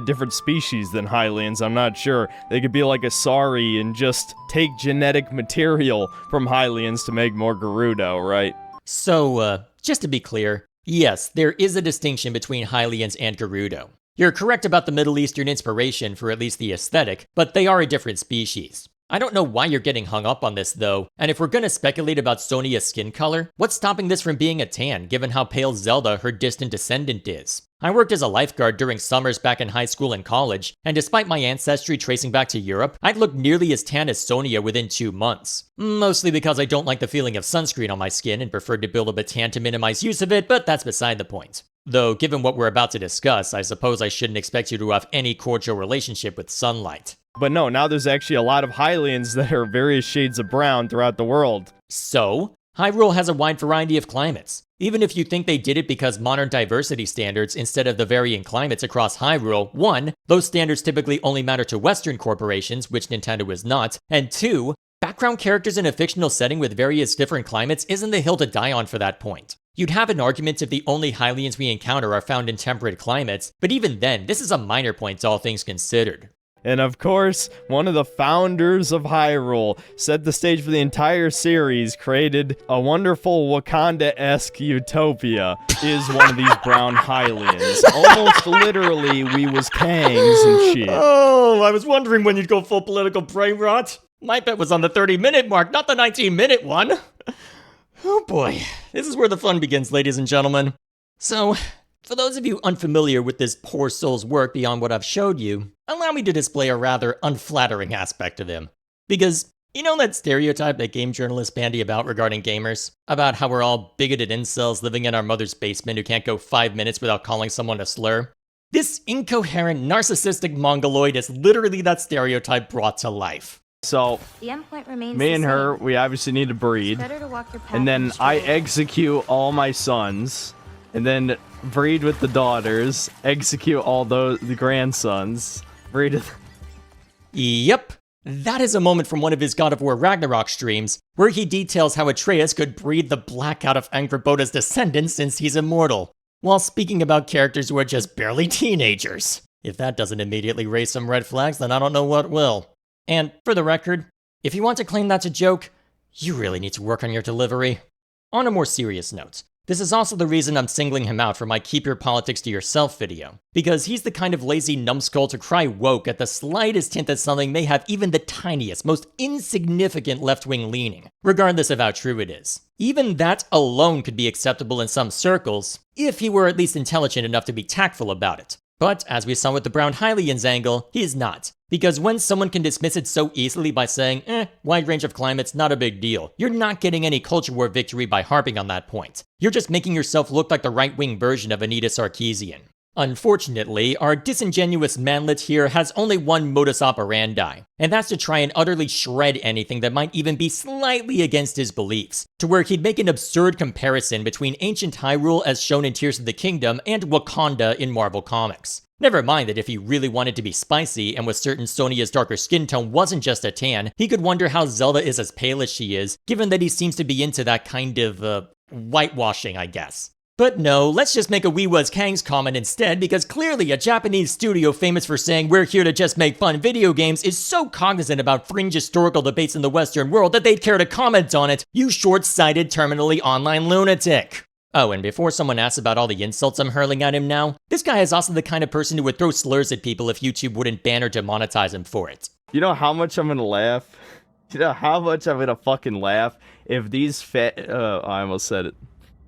different species than Hylians, I'm not sure. They could be like Asari and just take genetic material from Hylians to make more Gerudo, right? So, just to be clear, yes, there is a distinction between Hylians and Gerudo. You're correct about the Middle Eastern inspiration for at least the aesthetic, but they are a different species. I don't know why you're getting hung up on this though, and if we're gonna speculate about Sonia's skin color, what's stopping this from being a tan given how pale Zelda, her distant descendant, is? I worked as a lifeguard during summers back in high school and college, and despite my ancestry tracing back to Europe, I'd look nearly as tan as Sonia within 2 months. Mostly because I don't like the feeling of sunscreen on my skin and preferred to build up a tan to minimize use of it, but that's beside the point. Though, given what we're about to discuss, I suppose I shouldn't expect you to have any cordial relationship with sunlight. But no, now there's actually a lot of Hylians that are various shades of brown throughout the world. So, Hyrule has a wide variety of climates. Even if you think they did it because modern diversity standards instead of the varying climates across Hyrule, 1, those standards typically only matter to Western corporations, which Nintendo is not, and 2, background characters in a fictional setting with various different climates isn't the hill to die on for that point. You'd have an argument if the only Hylians we encounter are found in temperate climates, but even then, this is a minor point all things considered. And of course, one of the founders of Hyrule set the stage for the entire series, created a wonderful Wakanda-esque utopia, is one of these brown Hylians. Almost literally, we was Kangs and shit. Oh, I was wondering when you'd go full political brain rot. My bet was on the 30-minute mark, not the 19-minute one. Oh boy, this is where the fun begins, ladies and gentlemen. So, for those of you unfamiliar with this poor soul's work beyond what I've showed you, allow me to display a rather unflattering aspect of him. Because, you know that stereotype that game journalists bandy about regarding gamers? About how we're all bigoted incels living in our mother's basement who can't go 5 minutes without calling someone a slur? This incoherent, narcissistic mongoloid is literally that stereotype brought to life. So, me and her, we obviously need to breed, and then I execute all my sons, and then breed with the daughters, execute all the grandsons, breed with... Yep, that is a moment from one of his God of War Ragnarok streams, where he details how Atreus could breed the black out of Angrboda's descendants since he's immortal, while speaking about characters who are just barely teenagers. If that doesn't immediately raise some red flags, then I don't know what will. And, for the record, if you want to claim that's a joke, you really need to work on your delivery. On a more serious note, this is also the reason I'm singling him out for my Keep Your Politics to Yourself video, because he's the kind of lazy numbskull to cry woke at the slightest hint that something may have even the tiniest, most insignificant left-wing leaning, regardless of how true it is. Even that alone could be acceptable in some circles, if he were at least intelligent enough to be tactful about it. But, as we saw with the Brown Hylians angle, he's not. Because when someone can dismiss it so easily by saying, wide range of climates, not a big deal, you're not getting any culture war victory by harping on that point. You're just making yourself look like the right-wing version of Anita Sarkeesian. Unfortunately, our disingenuous manlet here has only one modus operandi, and that's to try and utterly shred anything that might even be slightly against his beliefs, to where he'd make an absurd comparison between ancient Hyrule as shown in Tears of the Kingdom and Wakanda in Marvel Comics. Never mind that if he really wanted to be spicy and was certain Sonia's darker skin tone wasn't just a tan, he could wonder how Zelda is as pale as she is, given that he seems to be into that kind of, whitewashing, I guess. But no, let's just make a We Was Kangs comment instead, because clearly a Japanese studio famous for saying we're here to just make fun video games is so cognizant about fringe historical debates in the Western world that they'd care to comment on it, you short-sighted, terminally online lunatic. Oh, and before someone asks about all the insults I'm hurling at him now, this guy is also the kind of person who would throw slurs at people if YouTube wouldn't ban or demonetize him for it. You know how much I'm gonna laugh? You know how much I'm gonna fucking laugh if these I almost said it.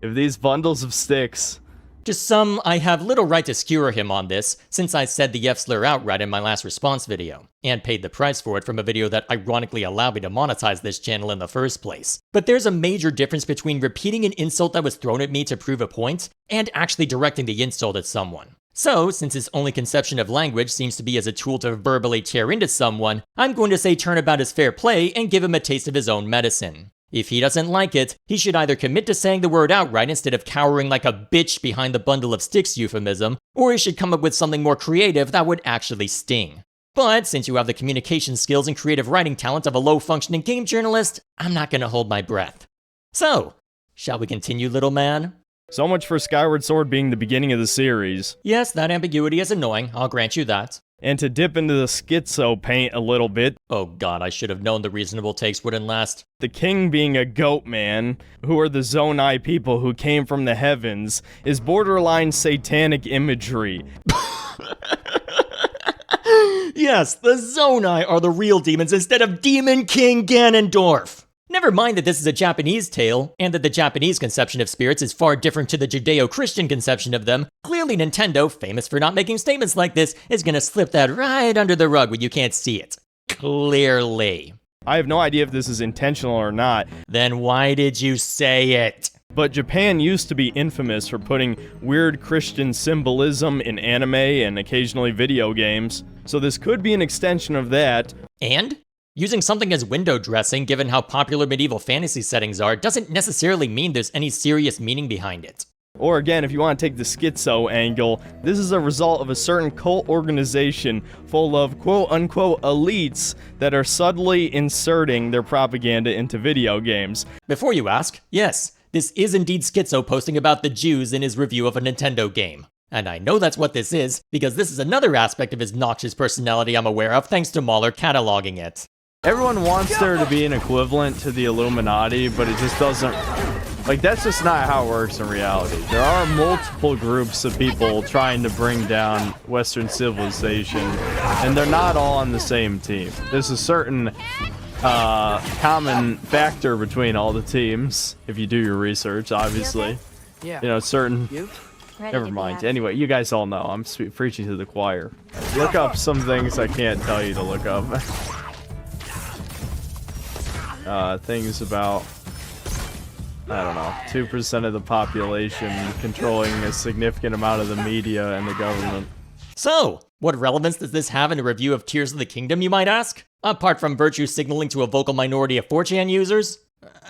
If these bundles of sticks To some, I have little right to skewer him on this, since I said the F slur outright in my last response video, and paid the price for it from a video that ironically allowed me to monetize this channel in the first place. But there's a major difference between repeating an insult that was thrown at me to prove a point, and actually directing the insult at someone. So, since his only conception of language seems to be as a tool to verbally tear into someone, I'm going to say turnabout is fair play and give him a taste of his own medicine. If he doesn't like it, he should either commit to saying the word outright instead of cowering like a bitch behind the bundle of sticks euphemism, or he should come up with something more creative that would actually sting. But since you have the communication skills and creative writing talent of a low-functioning game journalist, I'm not gonna hold my breath. So, shall we continue, little man? So much for Skyward Sword being the beginning of the series. Yes, that ambiguity is annoying, I'll grant you that. And to dip into the schizo paint a little bit. Oh god, I should have known the reasonable takes wouldn't last. The king being a goat man, who are the Zonai people who came from the heavens, is borderline satanic imagery. Yes, the Zonai are the real demons instead of Demon King Ganondorf. Never mind that this is a Japanese tale, and that the Japanese conception of spirits is far different to the Judeo-Christian conception of them. Clearly Nintendo, famous for not making statements like this, is gonna slip that right under the rug when you can't see it. Clearly. I have no idea if this is intentional or not. Then why did you say it? But Japan used to be infamous for putting weird Christian symbolism in anime and occasionally video games, so this could be an extension of that. And? Using something as window dressing, given how popular medieval fantasy settings are, doesn't necessarily mean there's any serious meaning behind it. Or again, if you want to take the schizo angle, this is a result of a certain cult organization full of quote-unquote elites that are subtly inserting their propaganda into video games. Before you ask, yes, this is indeed Schizo posting about the Jews in his review of a Nintendo game. And I know that's what this is, because this is another aspect of his noxious personality I'm aware of thanks to Mahler cataloging it. Everyone wants there to be an equivalent to the Illuminati, but it just doesn't... Like, that's just not how it works in reality. There are multiple groups of people trying to bring down Western civilization, and they're not all on the same team. There's a certain common factor between all the teams, if you do your research, obviously. Yeah. You know, certain... Never mind. Anyway, you guys all know. I'm preaching to the choir. Look up some things I can't tell you to look up. Things about, I don't know, 2% of the population controlling a significant amount of the media and the government. So, what relevance does this have in a review of Tears of the Kingdom, you might ask? Apart from virtue signaling to a vocal minority of 4chan users?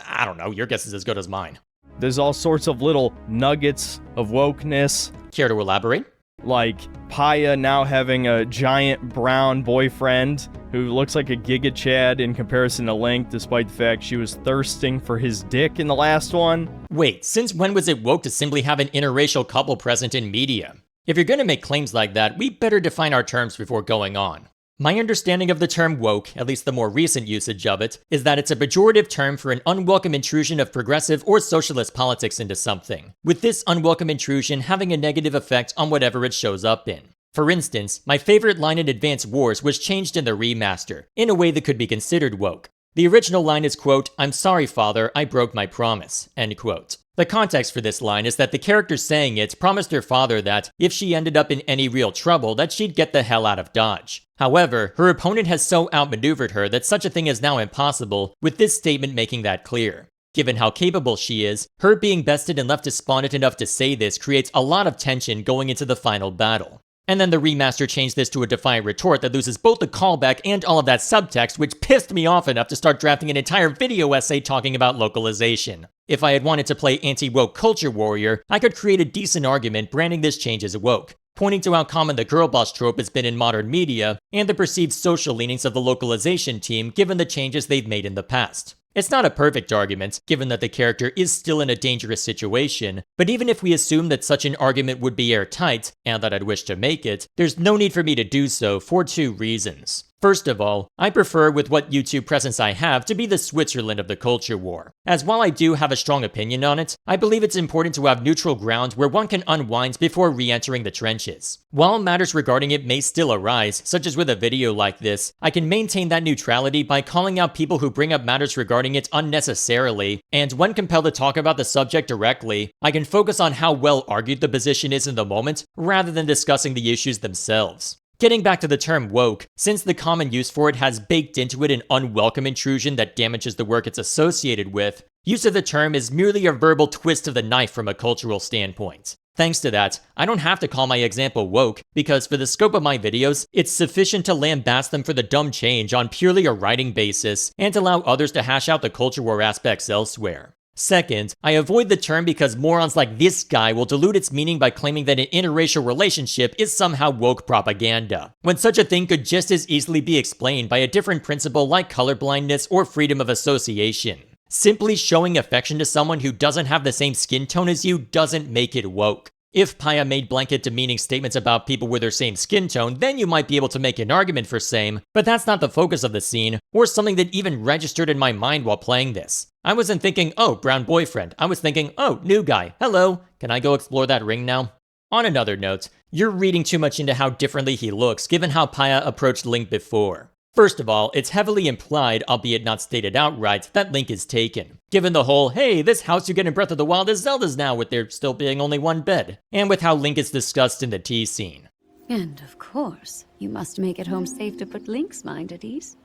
I don't know, your guess is as good as mine. There's all sorts of little nuggets of wokeness. Care to elaborate? Like Paya now having a giant brown boyfriend who looks like a Giga Chad in comparison to Link, despite the fact she was thirsting for his dick in the last one. Wait, since when was it woke to simply have an interracial couple present in media? If you're gonna make claims like that, we better define our terms before going on. My understanding of the term woke, at least the more recent usage of it, is that it's a pejorative term for an unwelcome intrusion of progressive or socialist politics into something, with this unwelcome intrusion having a negative effect on whatever it shows up in. For instance, my favorite line in Advance Wars was changed in the remaster, in a way that could be considered woke. The original line is, quote, "I'm sorry, father, I broke my promise," end quote. The context for this line is that the character saying it promised her father that, if she ended up in any real trouble, that she'd get the hell out of Dodge. However, her opponent has so outmaneuvered her that such a thing is now impossible, with this statement making that clear. Given how capable she is, her being bested and left despondent enough to say this creates a lot of tension going into the final battle. And then the remaster changed this to a defiant retort that loses both the callback and all of that subtext, which pissed me off enough to start drafting an entire video essay talking about localization. If I had wanted to play anti-woke culture warrior, I could create a decent argument branding this change as woke, pointing to how common the girl boss trope has been in modern media, and the perceived social leanings of the localization team given the changes they've made in the past. It's not a perfect argument, given that the character is still in a dangerous situation, but even if we assume that such an argument would be airtight, and that I'd wish to make it, there's no need for me to do so for two reasons. First of all, I prefer, with what YouTube presence I have, to be the Switzerland of the culture war. As while I do have a strong opinion on it, I believe it's important to have neutral ground where one can unwind before re-entering the trenches. While matters regarding it may still arise, such as with a video like this, I can maintain that neutrality by calling out people who bring up matters regarding it unnecessarily, and when compelled to talk about the subject directly, I can focus on how well argued the position is in the moment, rather than discussing the issues themselves. Getting back to the term woke, since the common use for it has baked into it an unwelcome intrusion that damages the work it's associated with, use of the term is merely a verbal twist of the knife from a cultural standpoint. Thanks to that, I don't have to call my example woke, because for the scope of my videos, it's sufficient to lambaste them for the dumb change on purely a writing basis, and allow others to hash out the culture war aspects elsewhere. Second, I avoid the term because morons like this guy will dilute its meaning by claiming that an interracial relationship is somehow woke propaganda, when such a thing could just as easily be explained by a different principle like colorblindness or freedom of association. Simply showing affection to someone who doesn't have the same skin tone as you doesn't make it woke. If Paya made blanket demeaning statements about people with their same skin tone, then you might be able to make an argument for same, but that's not the focus of the scene, or something that even registered in my mind while playing this. I wasn't thinking, oh, brown boyfriend. I was thinking, oh, new guy. Hello. Can I go explore that ring now? On another note, you're reading too much into how differently he looks given how Paya approached Link before. First of all, it's heavily implied, albeit not stated outright, that Link is taken. Given the whole, hey, this house you get in Breath of the Wild is Zelda's now with there still being only one bed, and with how Link is discussed in the tea scene. And of course, you must make it home safe to put Link's mind at ease.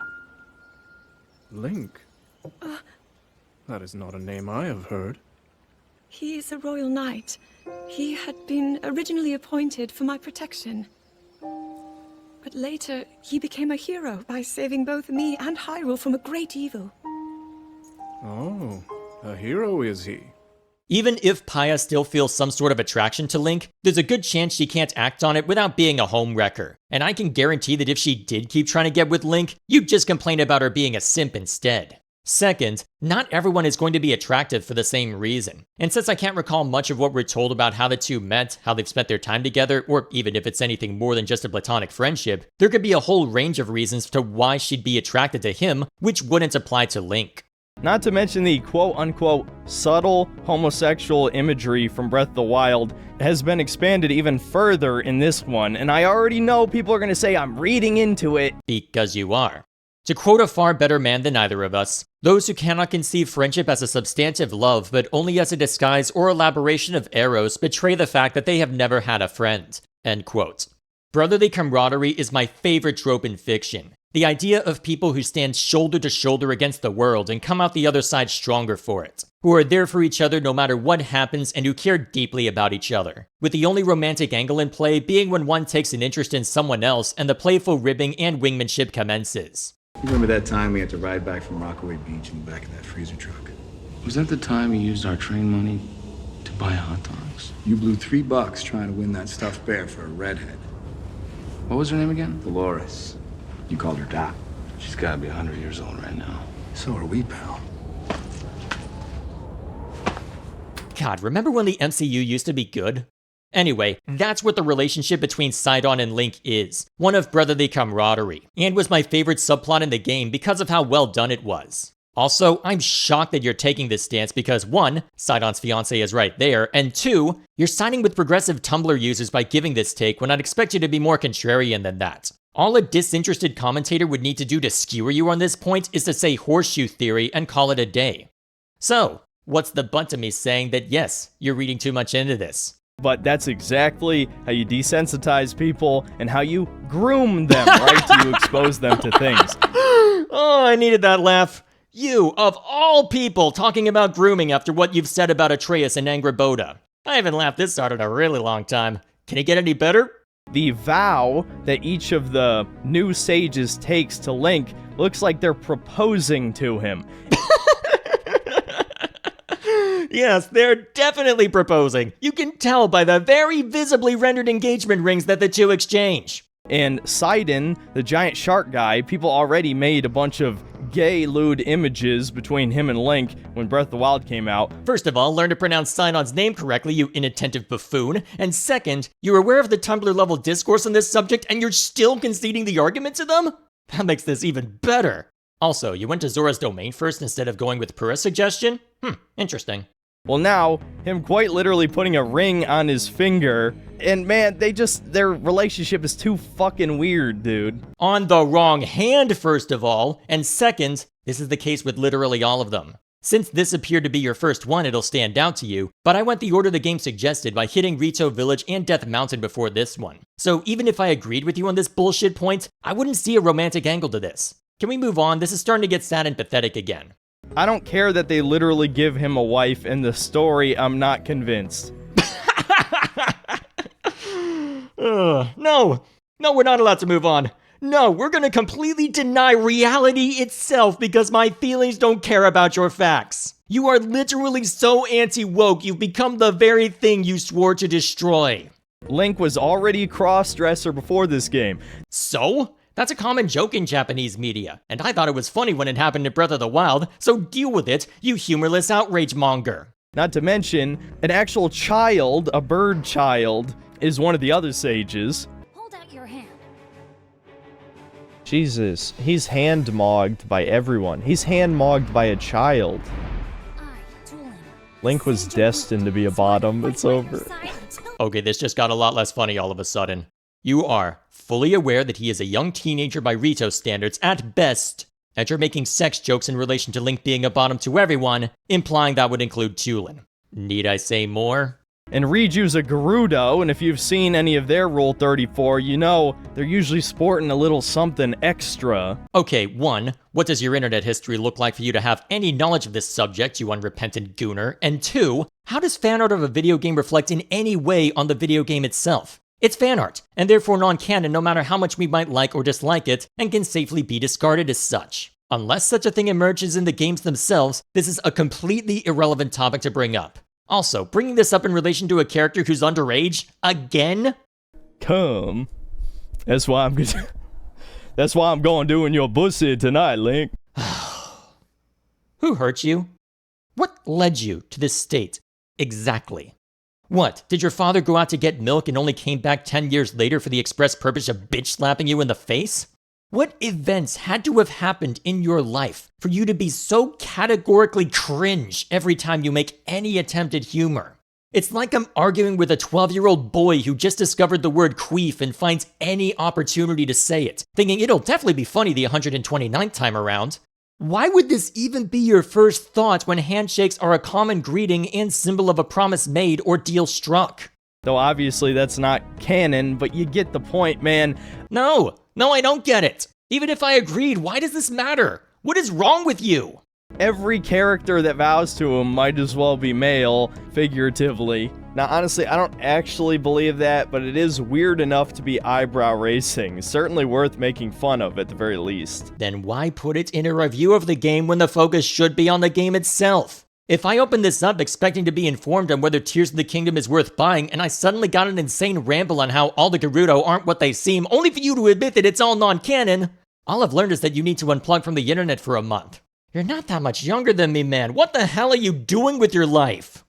Link? That is not a name I have heard. He is a royal knight. He had been originally appointed for my protection. But later, he became a hero by saving both me and Hyrule from a great evil. Oh, a hero is he? Even if Paya still feels some sort of attraction to Link, there's a good chance she can't act on it without being a homewrecker. And I can guarantee that if she did keep trying to get with Link, you'd just complain about her being a simp instead. Second, not everyone is going to be attractive for the same reason. And since I can't recall much of what we're told about how the two met, how they've spent their time together, or even if it's anything more than just a platonic friendship, there could be a whole range of reasons to why she'd be attracted to him, which wouldn't apply to Link. Not to mention the quote-unquote subtle homosexual imagery from Breath of the Wild has been expanded even further in this one, and I already know people are going to say I'm reading into it. Because you are. To quote a far better man than either of us, those who cannot conceive friendship as a substantive love but only as a disguise or elaboration of eros betray the fact that they have never had a friend. End quote. Brotherly camaraderie is my favorite trope in fiction. The idea of people who stand shoulder to shoulder against the world and come out the other side stronger for it. Who are there for each other no matter what happens and who care deeply about each other. With the only romantic angle in play being when one takes an interest in someone else and the playful ribbing and wingmanship commences. You remember that time we had to ride back from Rockaway Beach in the back of that freezer truck? Was that the time you used our train money to buy hot dogs? You blew $3 trying to win that stuffed bear for a redhead. What was her name again? Dolores. You called her Doc. She's gotta be 100 years old right now. So are we, pal. God, remember when the MCU used to be good? Anyway, that's what the relationship between Sidon and Link is. One of brotherly camaraderie, and was my favorite subplot in the game because of how well done it was. Also, I'm shocked that you're taking this stance because 1, Sidon's fiancé is right there, and 2, you're siding with progressive Tumblr users by giving this take when I'd expect you to be more contrarian than that. All a disinterested commentator would need to do to skewer you on this point is to say horseshoe theory and call it a day. So, what's the bunt to me saying that yes, you're reading too much into this? But that's exactly how you desensitize people and how you groom them, right? To expose them to things. Oh, I needed that laugh. You, of all people, talking about grooming after what you've said about Atreus and Angrboda. I haven't laughed this hard in a really long time. Can it get any better? The vow that each of the new sages takes to Link looks like they're proposing to him. Yes, they're definitely proposing. You can tell by the very visibly rendered engagement rings that the two exchange. And Sidon, the giant shark guy, people already made a bunch of gay lewd images between him and Link when Breath of the Wild came out. First of all, learn to pronounce Sidon's name correctly, you inattentive buffoon. And second, you're aware of the Tumblr level discourse on this subject and you're still conceding the argument to them? That makes this even better. Also, you went to Zora's domain first instead of going with Pura's suggestion? Interesting. Well, now, him quite literally putting a ring on his finger, and man, their relationship is too fucking weird, dude. On the wrong hand, first of all, and second, this is the case with literally all of them. Since this appeared to be your first one, it'll stand out to you, but I went the order the game suggested by hitting Rito Village and Death Mountain before this one. So even if I agreed with you on this bullshit point, I wouldn't see a romantic angle to this. Can we move on? This is starting to get sad and pathetic again. I don't care that they literally give him a wife in the story, I'm not convinced. No, we're not allowed to move on. No, we're gonna completely deny reality itself because my feelings don't care about your facts. You are literally so anti-woke, you've become the very thing you swore to destroy. Link was already a cross-dresser before this game. So? That's a common joke in Japanese media, and I thought it was funny when it happened in Breath of the Wild, so deal with it, you humorless outrage monger. Not to mention, an actual child, a bird child, is one of the other sages. Hold out your hand. Jesus, he's hand-mogged by everyone. He's hand-mogged by a child. Link was destined to be a bottom. It's over. Okay, this just got a lot less funny all of a sudden. You are fully aware that he is a young teenager by Rito standards at best, and you're making sex jokes in relation to Link being a bottom to everyone, implying that would include Tulin. Need I say more? And Riju's a Gerudo, and if you've seen any of their Rule 34, you know they're usually sporting a little something extra. Okay, 1, what does your internet history look like for you to have any knowledge of this subject, you unrepentant gooner? And 2, how does fan art of a video game reflect in any way on the video game itself? It's fan art, and therefore non-canon no matter how much we might like or dislike it, and can safely be discarded as such. Unless such a thing emerges in the games themselves, this is a completely irrelevant topic to bring up. Also, bringing this up in relation to a character who's underage, again? Come. That's why I'm going doing your pussy tonight, Link. Who hurt you? What led you to this state? Exactly. What, did your father go out to get milk and only came back 10 years later for the express purpose of bitch slapping you in the face? What events had to have happened in your life for you to be so categorically cringe every time you make any attempt at humor? It's like I'm arguing with a 12-year-old boy who just discovered the word queef and finds any opportunity to say it, thinking it'll definitely be funny the 129th time around. Why would this even be your first thought when handshakes are a common greeting and symbol of a promise made or deal struck? Though obviously that's not canon, but you get the point, man. No, I don't get it. Even if I agreed, why does this matter? What is wrong with you? Every character that vows to him might as well be male, figuratively. Now, honestly, I don't actually believe that, but it is weird enough to be eyebrow raising. Certainly worth making fun of, at the very least. Then why put it in a review of the game when the focus should be on the game itself? If I opened this up expecting to be informed on whether Tears of the Kingdom is worth buying, and I suddenly got an insane ramble on how all the Gerudo aren't what they seem, only for you to admit that it's all non-canon, all I've learned is that you need to unplug from the internet for a month. You're not that much younger than me, man. What the hell are you doing with your life?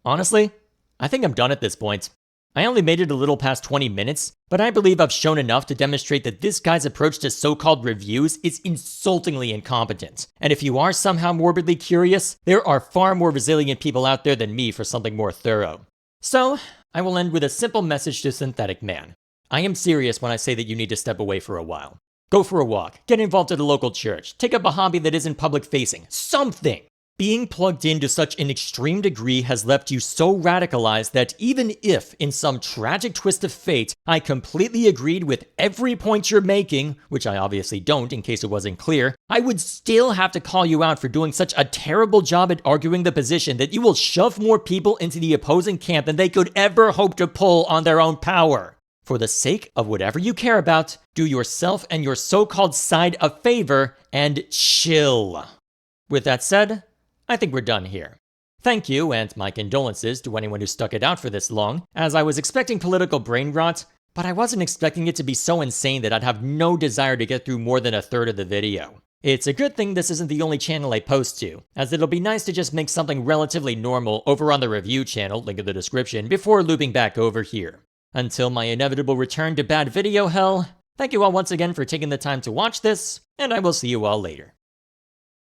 Honestly, I think I'm done at this point. I only made it a little past 20 minutes, but I believe I've shown enough to demonstrate that this guy's approach to so-called reviews is insultingly incompetent. And if you are somehow morbidly curious, there are far more resilient people out there than me for something more thorough. So, I will end with a simple message to Synthetic Man. I am serious when I say that you need to step away for a while. Go for a walk, get involved at a local church, take up a hobby that isn't public-facing, something! Being plugged in to such an extreme degree has left you so radicalized that even if, in some tragic twist of fate, I completely agreed with every point you're making, which I obviously don't in case it wasn't clear, I would still have to call you out for doing such a terrible job at arguing the position that you will shove more people into the opposing camp than they could ever hope to pull on their own power. For the sake of whatever you care about, do yourself and your so-called side a favor and chill. With that said, I think we're done here. Thank you, and my condolences to anyone who stuck it out for this long, as I was expecting political brain rot, but I wasn't expecting it to be so insane that I'd have no desire to get through more than a third of the video. It's a good thing this isn't the only channel I post to, as it'll be nice to just make something relatively normal over on the review channel, link in the description, before looping back over here. Until my inevitable return to bad video hell, Thank you all once again for taking the time to watch this, and I will see you all later.